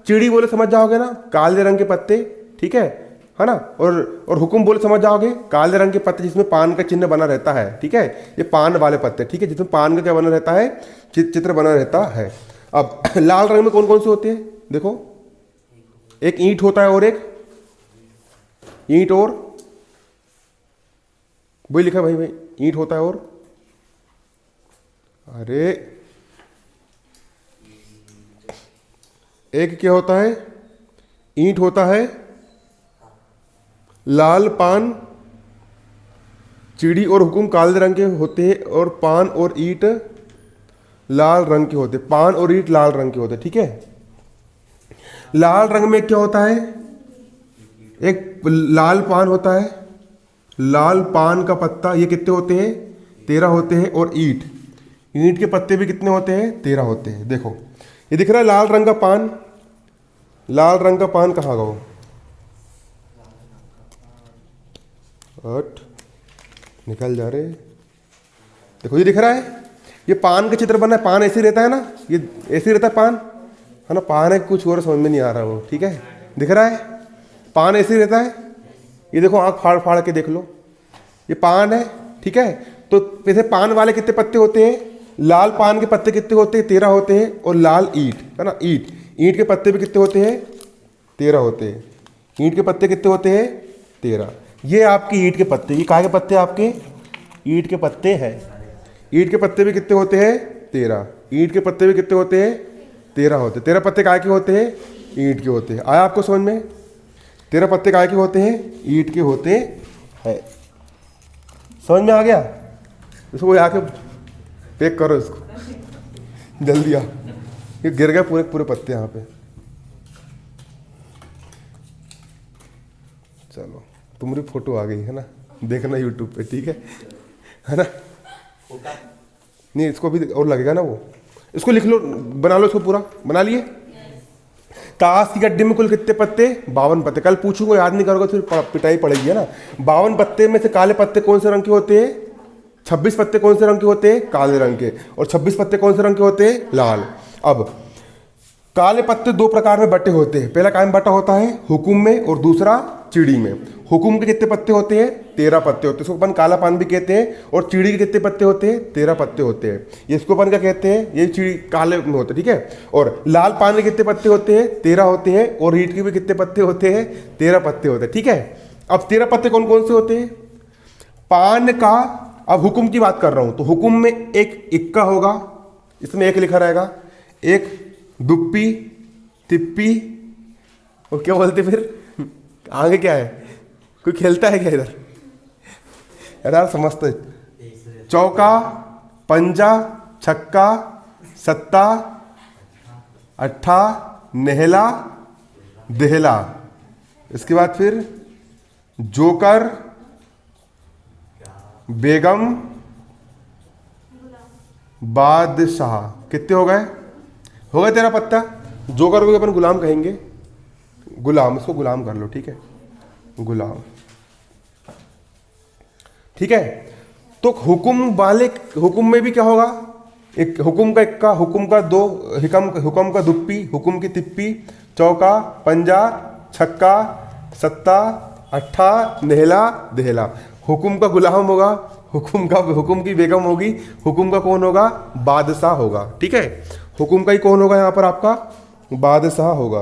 चिड़ी बोले समझ जाओगे ना, काले रंग के पत्ते। ठीक है ना। और हुकुम बोले समझ जाओगे, काले रंग के पत्ते जिसमें पान का चिन्ह बना रहता है। ठीक है, ये पान वाले पत्ते। ठीक है, जिसमें पान का क्या बना रहता है? चित्र बना रहता है। अब लाल रंग में कौन कौन से होते हैं? देखो, एक ईंट होता है और एक ईंट, और वही लिखा भाई ईंट होता है और, अरे एक क्या होता है? ईंट होता है। लाल पान, चिड़ी और हुकुम काले रंग के होते हैं। और पान और ईंट लाल रंग के होते हैं। पान और ईंट लाल रंग के होते हैं। ठीक है। लाल रंग में क्या होता है? एक लाल पान होता है। लाल पान का पत्ता, ये कितने होते हैं? 13 होते हैं। और ईंट के पत्ते भी कितने होते हैं? 13 होते हैं। देखो, ये दिख रहा है लाल रंग का पान। लाल रंग का पान कहाँ गया? हट, निकल जा रहे। देखो, ये दिख रहा है, ये पान का चित्र बना है। पान ऐसे रहता है ना, ये ऐसे रहता है पान, है ना। पान है कुछ और समझ में नहीं आ रहा वो। ठीक है, दिख रहा है पान ऐसे रहता है। ये देखो, आंख फाड़ फाड़ के देख लो, ये पान है। ठीक है, तो वैसे पान वाले कितने पत्ते होते हैं? लाल पान के पत्ते कितने होते हैं? 13 होते हैं। और लाल ईंट, है ना, ईंट के पत्ते भी कितने होते हैं? 13 होते हैं। ईंट के पत्ते कितने होते हैं? 13। ये आपकी ईंट के पत्ते, ये कहाँ के पत्ते आपके? ईंट के पत्ते हैं। ईंट के पत्ते भी कितने होते हैं? 13। ईंट के पत्ते भी कितने होते हैं? 13 होते हैं। 13 पत्ते काय के होते हैं? ईंट के होते हैं। आया आपको समझ में? 13 पत्ते काय के होते हैं? ईंट के होते हैं। समझ में आ गया? इसको आके पैक करो इसको, जल्दी आ। ये गिर गए पूरे पूरे पत्ते यहाँ पे। चलो, तुम्हारी फोटो आ गई है ना, देखना यूट्यूब पे। ठीक है ना। नहीं, इसको भी और लगेगा ना वो। इसको लिख लो, बना लो, इसको पूरा बना लिए। ताश की गड्डी में कुल कितने पत्ते? 52 पत्ते। कल पूछूंगा, याद नहीं करोगे फिर पिटाई पड़ेगी, है ना। 52 पत्ते में से काले पत्ते कौन से रंग के होते हैं? 26 पत्ते कौन से रंग के होते हैं? काले रंग के। और 26 पत्ते कौन से रंग के होते हैं? लाल। अब काले पत्ते दो प्रकार में बटे होते हैं। पहला काय में बटा होता है? हुकुम में, और दूसरा चिड़ी में। हुकुम के कितने पत्ते होते हैं? 13 पत्ते होते हैं, इसको अपन काला पान भी कहते हैं। और चिड़ी के कितने पत्ते होते हैं? 13 पत्ते होते हैं। ये इसको अपन क्या कहते हैं? ये चिड़ी काले में होते हैं, ठीक है। और लाल पान के कितने पत्ते होते हैं? 13 होते हैं। और ईंट के भी कितने पत्ते होते हैं? 13 पत्ते होते हैं, ठीक है। अब 13 पत्ते कौन कौन से होते हैं? पान का, अब हुकुम की बात कर रहा हूं तो हुकुम में एक इक्का होगा, इसमें एक लिखा रहेगा, एक दुप्पी, तिप्पी, और क्या बोलते फिर आगे क्या है? कोई खेलता है क्या इधर? यार समझते, चौका, पंजा, छक्का, सत्ता, अट्ठा, नेहला, देहला। इसके बाद फिर जोकर, बेगम, बादशाह। कितने हो गए? हो गए 13 पत्ता। जोकर को अपन गुलाम कहेंगे, गुलाम, इसको गुलाम कर लो, ठीक है, गुलाम, ठीक है। तो हुकुम वाले, हुकुम में भी क्या होगा? एक हुकुम का इक्का, हुकुम का दो, हुकुम का दुप्पी, हुकुम की तिप्पी, चौका, पंजा, छक्का, सत्ता, अट्ठा, नेहला, देहला। हुकुम का गुलाम होगा, हुकुम की बेगम होगी, हुकुम का कौन होगा? बादशाह होगा, ठीक है। हुकुम का ही कौन होगा यहाँ पर? आपका बादशाह होगा।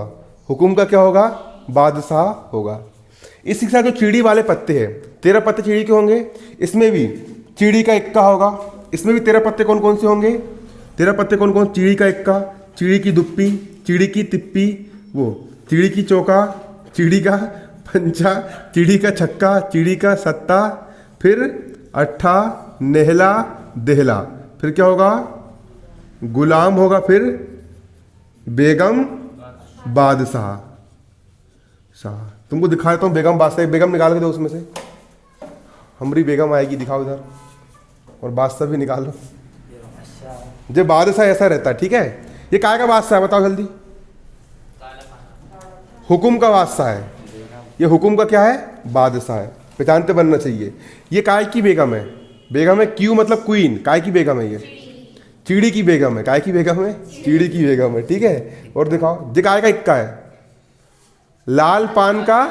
हुकुम का क्या होगा? बादशाह होगा। इसी के साथ जो चिड़ी वाले पत्ते हैं, 13 पत्ते चिड़ी के होंगे, इसमें भी चिड़ी का इक्का होगा। इसमें भी 13 पत्ते कौन कौन से होंगे? 13 पत्ते कौन कौन? चिड़ी का इक्का, चिड़ी की दुप्पी, चिड़ी की तिप्पी, वो चिड़ी की चौका, चिड़ी का पंचा, चिड़ी का छक्का, चिड़ी का सत्ता, फिर अट्ठा, नेहला, देहला, फिर क्या होगा? गुलाम होगा, फिर बेगम, बादशाह। शाह, तुमको दिखा देता हूँ बेगम बादशाह। बेगम निकाल के दो उसमें से, हमारी बेगम आएगी, दिखाओ इधर, और बादशाह भी निकालो। जो बादशाह ऐसा रहता है, ठीक है। ये काय का बादशाह है? बताओ जल्दी। हुकुम का बादशाह है। ये हुकुम का क्या है? बादशाह है, पहचानते बनना चाहिए। ये काय की बेगम है? बेगम है, क्यों मतलब क्वीन। काय की बेगम है? ये चिड़ी की बेगम है। काय की बेगम है? चिड़ी की बेगम है, ठीक है। और दिखाओ, ये काय का इक्का है? लाल पान का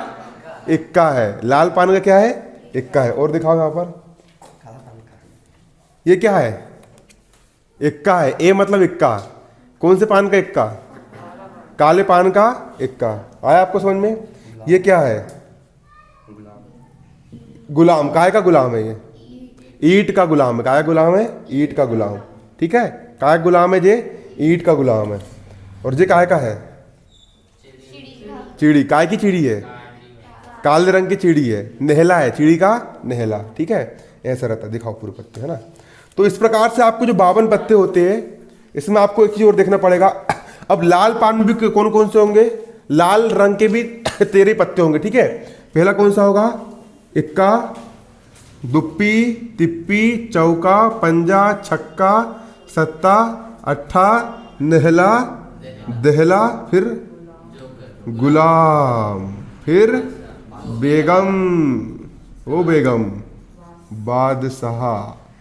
इक्का है। लाल पान का क्या है? इक्का है। और दिखाओ यहाँ पर, ये क्या है? इक्का है। ए मतलब इक्का। कौन से पान का इक्का? काले पान का इक्का। आया आपको समझ में? ये क्या है? गुलाम। काय का गुलाम है? ये ईंट का गुलाम है। काय गुलाम है? ईंट का गुलाम, ठीक है। काय गुलाम है? ये ईंट का गुलाम है। और ये काय का है? चिड़ी। काय की चिड़ी है? काले रंग की चिड़ी है। नेहला है, चिड़ी का नेहला, ठीक है। ऐसा रहता है। दिखाओ पूरे पत्ते, है ना। तो इस प्रकार से आपको जो 52 पत्ते होते हैं, इसमें आपको एक चीज और देखना पड़ेगा। अब लाल पान में भी कौन कौन से होंगे? लाल रंग के भी 13 पत्ते होंगे, ठीक है। पहला कौन सा होगा? इक्का, दुप्पी, तिप्पी, चौका, पंजा, छक्का, सत्ता, अट्ठा, नेहला, देहला, फिर गुलाम, फिर बेगम, ओ बेगम, बादशाह,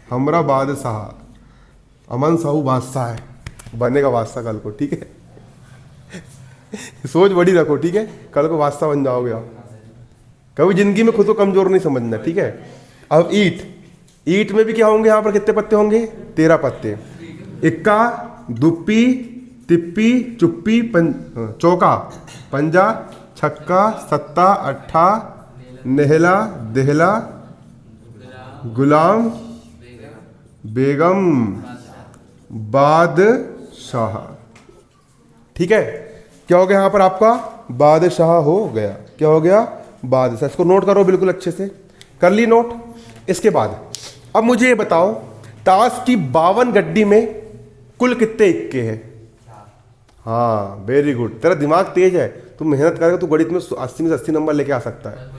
हमरा बादशाह, अमन साहू बादशाह है, बनेगा बादशाह कल को, ठीक है। सोच बड़ी रखो, ठीक है, कल को बादशाह बन जाओगे आप। कभी जिंदगी में खुद को कमजोर नहीं समझना, ठीक है। अब ईंट, ईंट में भी क्या होंगे? यहाँ पर कितने पत्ते होंगे? 13 पत्ते। इक्का, दुप्पी, तिप्पी, चुप्पी, चौका, पंजा, छक्का, सत्ता, अट्ठा, नेहला, देहला, गुलाम, बेगम, बादशाह, ठीक है। क्या हो गया यहाँ पर? आपका बादशाह हो गया। क्या हो गया? बादशाह। इसको नोट करो बिल्कुल अच्छे से। कर ली नोट? इसके बाद अब मुझे ये बताओ, ताश की 52 गड्डी में कुल कितने इक्के हैं? हाँ, वेरी गुड, तेरा दिमाग तेज है, तू मेहनत करेगा तो गणित में 80 में 80 नंबर लेके आ सकता है,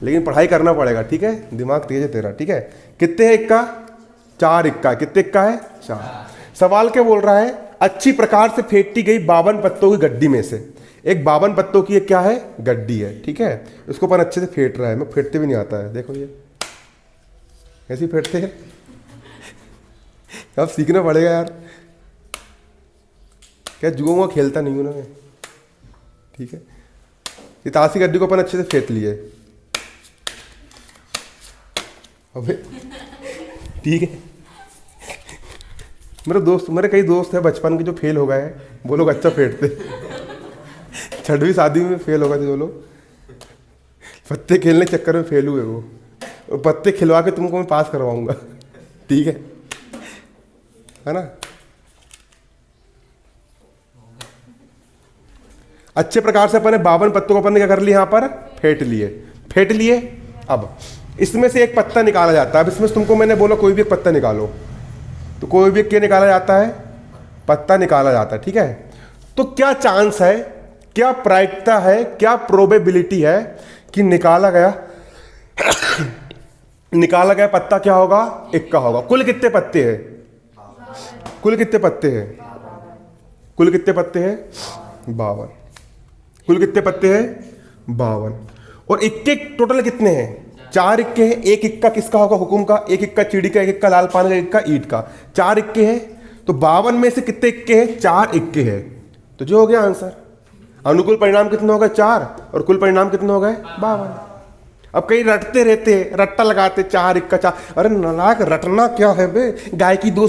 लेकिन पढ़ाई करना पड़ेगा, ठीक है। दिमाग तेज है तेरा, ठीक है। कितने है इक्का? 4 इक्का। कितने इक्का है? 4। सवाल क्या बोल रहा है? अच्छी प्रकार से फेंटी गई 52 पत्तों की गड्डी में से एक 52 पत्तों की एक क्या है? गड्डी है, ठीक है। इसको अपन अच्छे से फेंट रहा है, मैं फेंटते भी नहीं आता है, देखो ये ऐसे ही फेंटते हैं, अब सीखना पड़ेगा यार, क्या जुआ खेलता नहीं हूँ ना मैं। ठीक है, ये ताश की गड्डी को अपन अच्छे से फेंट लिए। अबे ठीक है, मेरे कई दोस्त हैं बचपन के जो फेल हो गए हैं, वो लोग अच्छा फेंटते। 6वीं शादी में फेल हो गए थे वो लोग, पत्ते खेलने के चक्कर में फेल हुए वो। और पत्ते खिलवा के तुमको मैं पास करवाऊंगा, ठीक है ना। अच्छे प्रकार से अपन ने 52 पत्तों को अपन ने क्या कर लिया, यहाँ पर फेंट लिए। अब इसमें से एक पत्ता निकाला जाता है। अब इसमें से तुमको मैंने बोला कोई भी एक पत्ता निकालो, तो कोई भी क्या निकाला जाता है, पत्ता निकाला जाता है। ठीक है, तो क्या चांस है, क्या प्रायिकता है, क्या प्रोबेबिलिटी है कि निकाला गया पत्ता क्या होगा, इक्का होगा। कुल कितने पत्ते हैं, कुल कितने पत्ते हैं 52। कुल कितने पत्ते हैं 52। और इक्के टोटल कितने हैं, 4 इक्के हैं। एक इक्का किसका होगा, हुकुम का। एक इक्का चिड़ी का, एक इक्का लाल पानी का, एक इक्का ईंट का। 4 इक्के हैं। तो 52 में से कितने इक्के हैं, 4 इक्के हैं। तो जो हो गया आंसर, अनुकूल परिणाम कितने हो गए 4, और कुल परिणाम कितने हो गए 52। अब कई रटते रहते हैं, रट्टा लगाते 4 इक्का 4। अरे नालायक, रटना क्या है बे, गाय की 2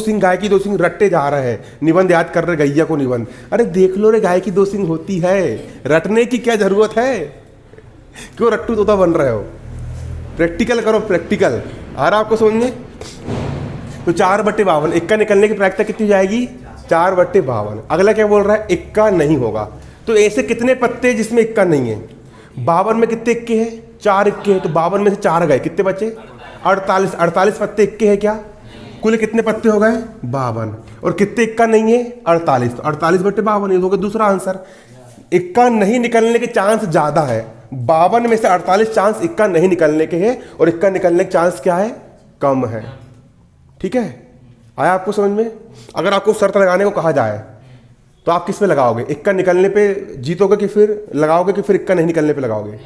सिंग रट्टे जा रहे हैं, निबंध याद कर रहे गैया को निबंध। अरे देख लो रे, गाय की 2 सिंग होती है, रटने की क्या जरूरत है, क्यों रट्टू तोता बन रहे हो। प्रैक्टिकल करो, प्रैक्टिकल आ रहा आपको समझ में। तो 4/52, इक्का निकलने की प्रायिकता कितनी जाएगी, 4/52। अगला क्या बोल रहा है, इक्का नहीं होगा। तो ऐसे कितने पत्ते जिसमें इक्का नहीं है, 52 में कितने इक्के हैं, 4 इक्के हैं। तो 52 में से 4 गए, कितने बचे 48 पत्ते इक्के हैं क्या, कुल कितने पत्ते हो गए 52। और कितने इक्का नहीं है 48, तो 48/52 हो गया दूसरा आंसर। इक्का नहीं निकलने के चांस ज्यादा है, 52 में से 48 चांस इक्का नहीं निकलने के हैं, और इक्का निकलने के चांस क्या है, कम है। ठीक है, आया आपको समझ में। अगर आपको शर्त लगाने को कहा जाए तो आप किस पे लगाओगे, इक्का निकलने पे जीतोगे कि फिर लगाओगे, कि फिर इक्का नहीं निकलने पे लगाओगे,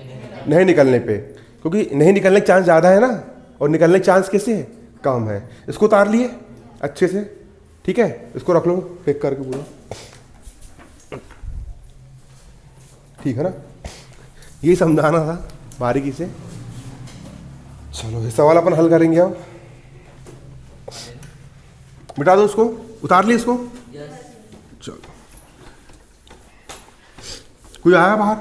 नहीं निकलने पे, क्योंकि नहीं निकलने के चांस ज़्यादा है ना, और निकलने के चांस कैसे है, कम है। इसको उतार लिए अच्छे से, ठीक है, इसको रख लो फेंक करके पूरा, ठीक है ना। ये समझाना था बारीकी से। चलो ये सवाल अपन हल करेंगे। अब मिटा दो उसको, उतार लिए इसको। चलो, कोई आया बाहर,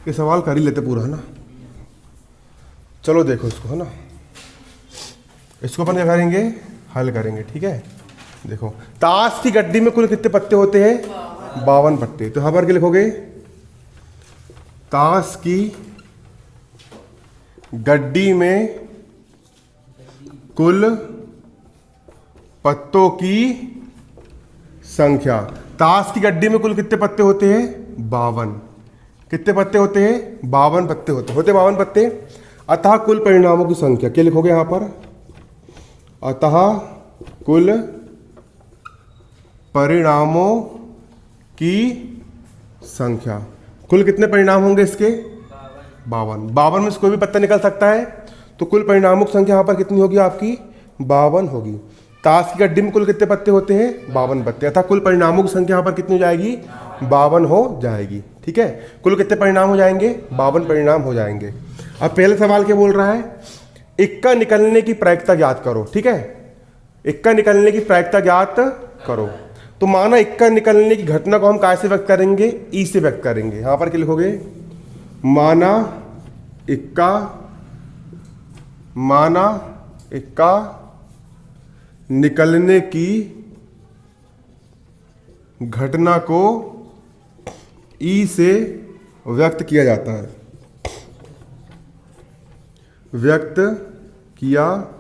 ये सवाल कर ही लेते पूरा, है ना। चलो देखो इसको, है ना, इसको अपन क्या करेंगे, हल करेंगे। ठीक है, देखो ताश की गड्डी में कुल कितने पत्ते होते हैं, 52 पत्ते। तो यहां पर क्या लिखोगे, ताश की गड्डी में कुल पत्तों की संख्या। ताश की गड्डी में कुल कितने पत्ते होते हैं, 52। कितने पत्ते होते हैं, 52 पत्ते होते 52 पत्ते। अतः कुल परिणामों की संख्या क्या लिखोगे यहां पर, अतः कुल परिणामों की संख्या। कुल कितने परिणाम होंगे इसके, 52 में से कोई भी पत्ता निकल सकता है, तो कुल परिणामों की संख्या यहां पर कितनी होगी आपकी, 52 होगी। ताश की गड्डी में कुल कितने पत्ते होते हैं, 52 पत्ते। अतः कुल परिणामों की संख्या यहां पर कितनी हो जाएगी, 52 हो जाएगी। ठीक है, कुल कितने परिणाम हो जाएंगे, 52 परिणाम हो जाएंगे। अब पहले सवाल क्या बोल रहा है, इक्का निकलने की प्रायिकता ज्ञात करो। ठीक है, इक्का निकलने की प्रायिकता ज्ञात करो। तो माना इक्का निकलने की घटना को हम कैसे व्यक्त करेंगे, ई से व्यक्त करेंगे। यहां पर क्या लिखोगे, माना इक्का निकलने की घटना को ई से व्यक्त किया जाता है, व्यक्त किया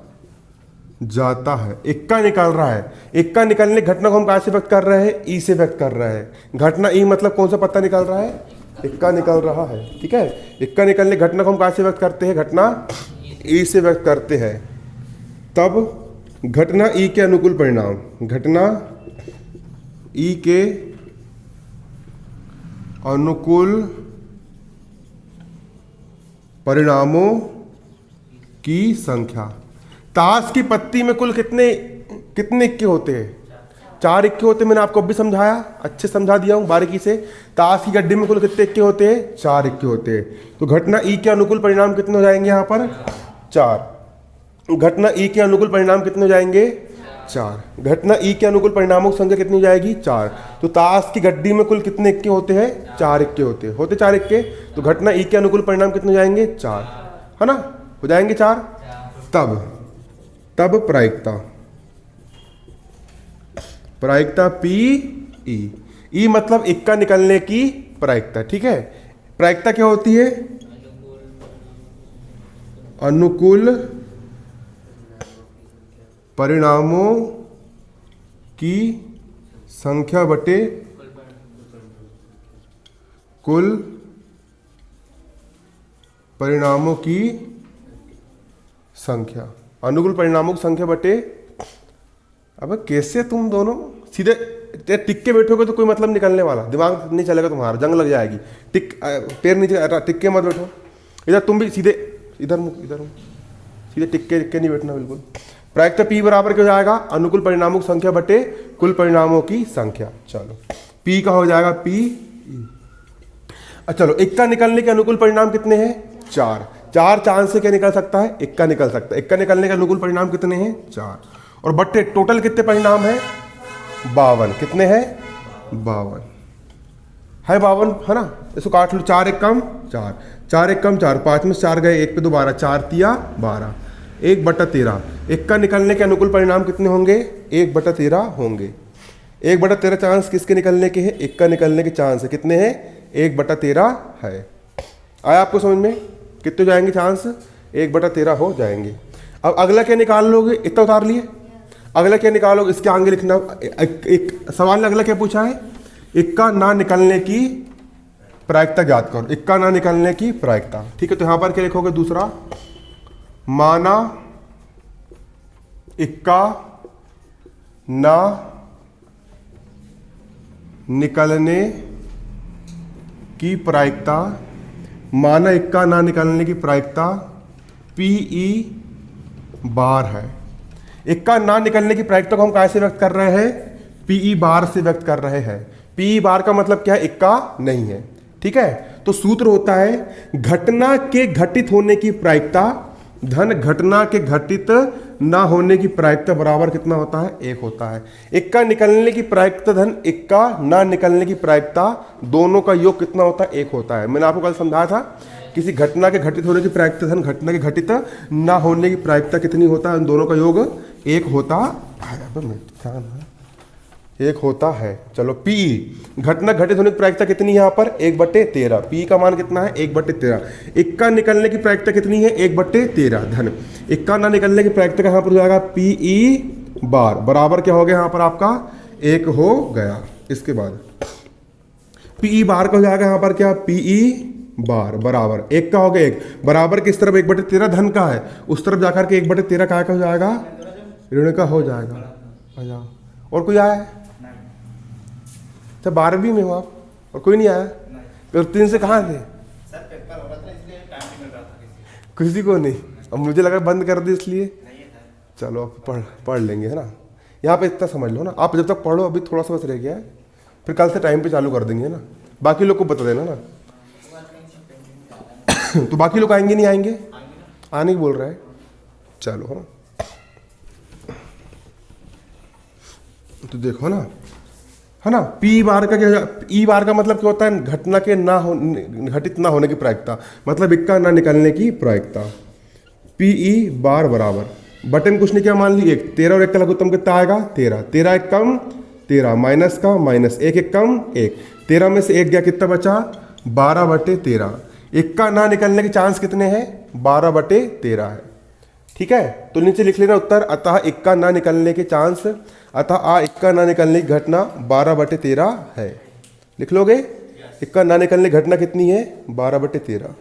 जाता है। इक्का निकल रहा है, इक्का निकलने की घटना को हम कहां से व्यक्त कर रहे हैं, ई से व्यक्त कर रहे हैं। घटना ई मतलब कौन सा पत्ता निकल रहा है, इक्का निकल रहा है। ठीक है, इक्का निकलने की घटना को हम कहां से व्यक्त करते हैं, घटना ई से व्यक्त करते हैं। तब घटना ई के अनुकूल परिणाम, घटना ई के अनुकूल परिणामों की संख्या। ताश की पत्ती में कुल कितने इक्के होते हैं? 4 इक्के होते हैं। मैंने आपको अभी समझाया, अच्छे समझा दिया हूं बारीकी से। ताश की गड्डी में कुल कितने इक्के होते हैं? 4 इक्के होते हैं। तो घटना ई के अनुकूल परिणाम कितने हो जाएंगे यहाँ पर? 4। घटना ई के अनुकूल परिणाम कितने हो जाएंगे? 4। घटना ई के अनुकूल परिणामों की संख्या कितनी हो जाएगी? 4। तो ताश की गड्डी में कुल कितने इक्के होते हैं? 4 इक्के होते हैं। होते 4 इक्के। तो घटना ई के अनुकूल परिणाम कितने हो जाएंगे? 4, है ना? हो जाएंगे 4। तब प्रायिकता पी ई मतलब इक्का निकलने की प्रायिकता। ठीक है, प्रायिकता क्या होती है? अनुकूल परिणामों की संख्या बटे कुल परिणामों की संख्या। अनुकूल परिणामों की संख्या बटे, अब कैसे तुम दोनों सीधे टिक के बैठोगे तो कोई मतलब निकलने वाला, दिमाग नहीं चलेगा तुम्हारा, जंग लग जाएगी। पैर नीचे टिक के मत बैठो। इधर तुम भी सीधे इधर सीधे टिक के नहीं बैठना बिल्कुल। प्रायिकता P बराबर क्या हो जाएगा? अनुकूल परिणामों की संख्या बटे कुल परिणामों की संख्या। चलो P का हो जाएगा P। चलो इक्का निकलने के अनुकूल परिणाम कितने हैं? 4 चांस से क्या निकल सकता है? इक्का निकल सकता है। इक्का निकलने के अनुकूल परिणाम कितने हैं? 4। और बट्टे टोटल कितने परिणाम है? 52। कितने हैं? 52 है, 52 है ना? इसको काट लो। 4 एक कम 4, 4 एक कम 4, 5 में 4 गए, 1 पे 2 12, 4 तिया 12, 1/13। इक्का निकलने के अनुकूल परिणाम कितने होंगे? 1/13 होंगे। 1/13 चांस किसके निकलने के हैं? इक्का निकलने के चांस है। कितने हैं? 1/13 है। आया आपको समझ में? कितने जाएंगे चांस? 1/13 हो जाएंगे। अब अगला क्या निकाल लोगे? इतना उतार लिए। अगला क्या निकालोगे? इसके आगे लिखना। एक सवाल ने अगला क्या पूछा है? इक्का ना निकलने की प्रायिकता ज्ञात करो। इक्का ना निकलने की प्रायिकता। ठीक है, तो यहां पर क्या लिखोगे? दूसरा, माना इक्का ना निकलने की प्रायिकता, माना इक्का ना निकलने की प्रायिकता PE बार है। इक्का ना निकलने की प्रायिकता को हम कैसे व्यक्त कर रहे हैं? PE बार से व्यक्त कर रहे हैं। PE बार का मतलब क्या है? इक्का नहीं है। ठीक है, तो सूत्र होता है घटना के घटित होने की प्रायिकता धन घटना के घटित ना होने की प्रायिकता बराबर कितना होता है? 1 होता है। इक्का निकलने की प्रायिकता धन इक्का ना निकलने की प्रायिकता, दोनों का योग कितना होता है? 1 होता है। मैंने आपको कल समझाया था, किसी घटना के घटित होने की प्रायिकता धन घटना के घटित ना होने की प्रायिकता कितनी होता है? दोनों का योग 1 होता है। 1 होता है। चलो PE घटना घटित होने की प्रायिकता कितनी है यहाँ पर? 1/13। PE का मान कितना है? 1/13। इक्का निकलने की प्रायिकता कितनी है? 1/13 धन इक्का ना निकलने की प्रायिकता का यहाँ पर हो जाएगा PE बार बराबर क्या हो गया यहाँ पर आपका? 1 हो गया। इसके बाद PE बार का हो जाएगा यहाँ पर क्या? PE बार बराबर 1 का हो गया। 1 बराबर किस तरफ? 1/13 धन का है, उस तरफ जाकर के 1/13 का हो जाएगा? ऋण का हो जाएगा। और कोई आया है? 12वीं में हो आप और कोई नहीं आया? फिर 3 से कहाँ थे? सर पेपर हो रहा था इसलिए टाइम नहीं मिल रहा था किसी को नहीं। अब मुझे लगा बंद कर दी इसलिए। चलो अब पढ़ लेंगे, है ना? यहाँ पे इतना समझ लो ना आप। जब तक पढ़ो, अभी थोड़ा सा बस रह गया है, फिर कल से टाइम पे चालू कर देंगे ना। बाकी लोग को बता देना ना। तो बाकी लोग आएंगे नहीं आएंगे? आने की बोल रहा है। चलो, है ना? तो देखो ना, है ना? P बार का क्या? E बार का मतलब क्या होता है? घटना के घटित ना होने की प्रायिकता, मतलब इक्का ना निकलने की प्रायिकता। PE बार बराबर बटन कुछ नहीं किया, मान ली 1। 13 और 1 का लघुत्तम कितना आएगा? 13। 13 एक कम 13, माइनस का माइनस, 1 एक कम 1। 13 में से 1 गया, कितना बचा? 12/13। इक्का ना निकलने के चांस कितने हैं? 12/13 है। ठीक है, तो नीचे लिख लेना उत्तर। अतः इक्का ना निकलने के चांस, अतः इक्का ना निकलने की घटना 12/13 है। लिख लोगे? इक्का ना निकलने की घटना कितनी है? 12/13।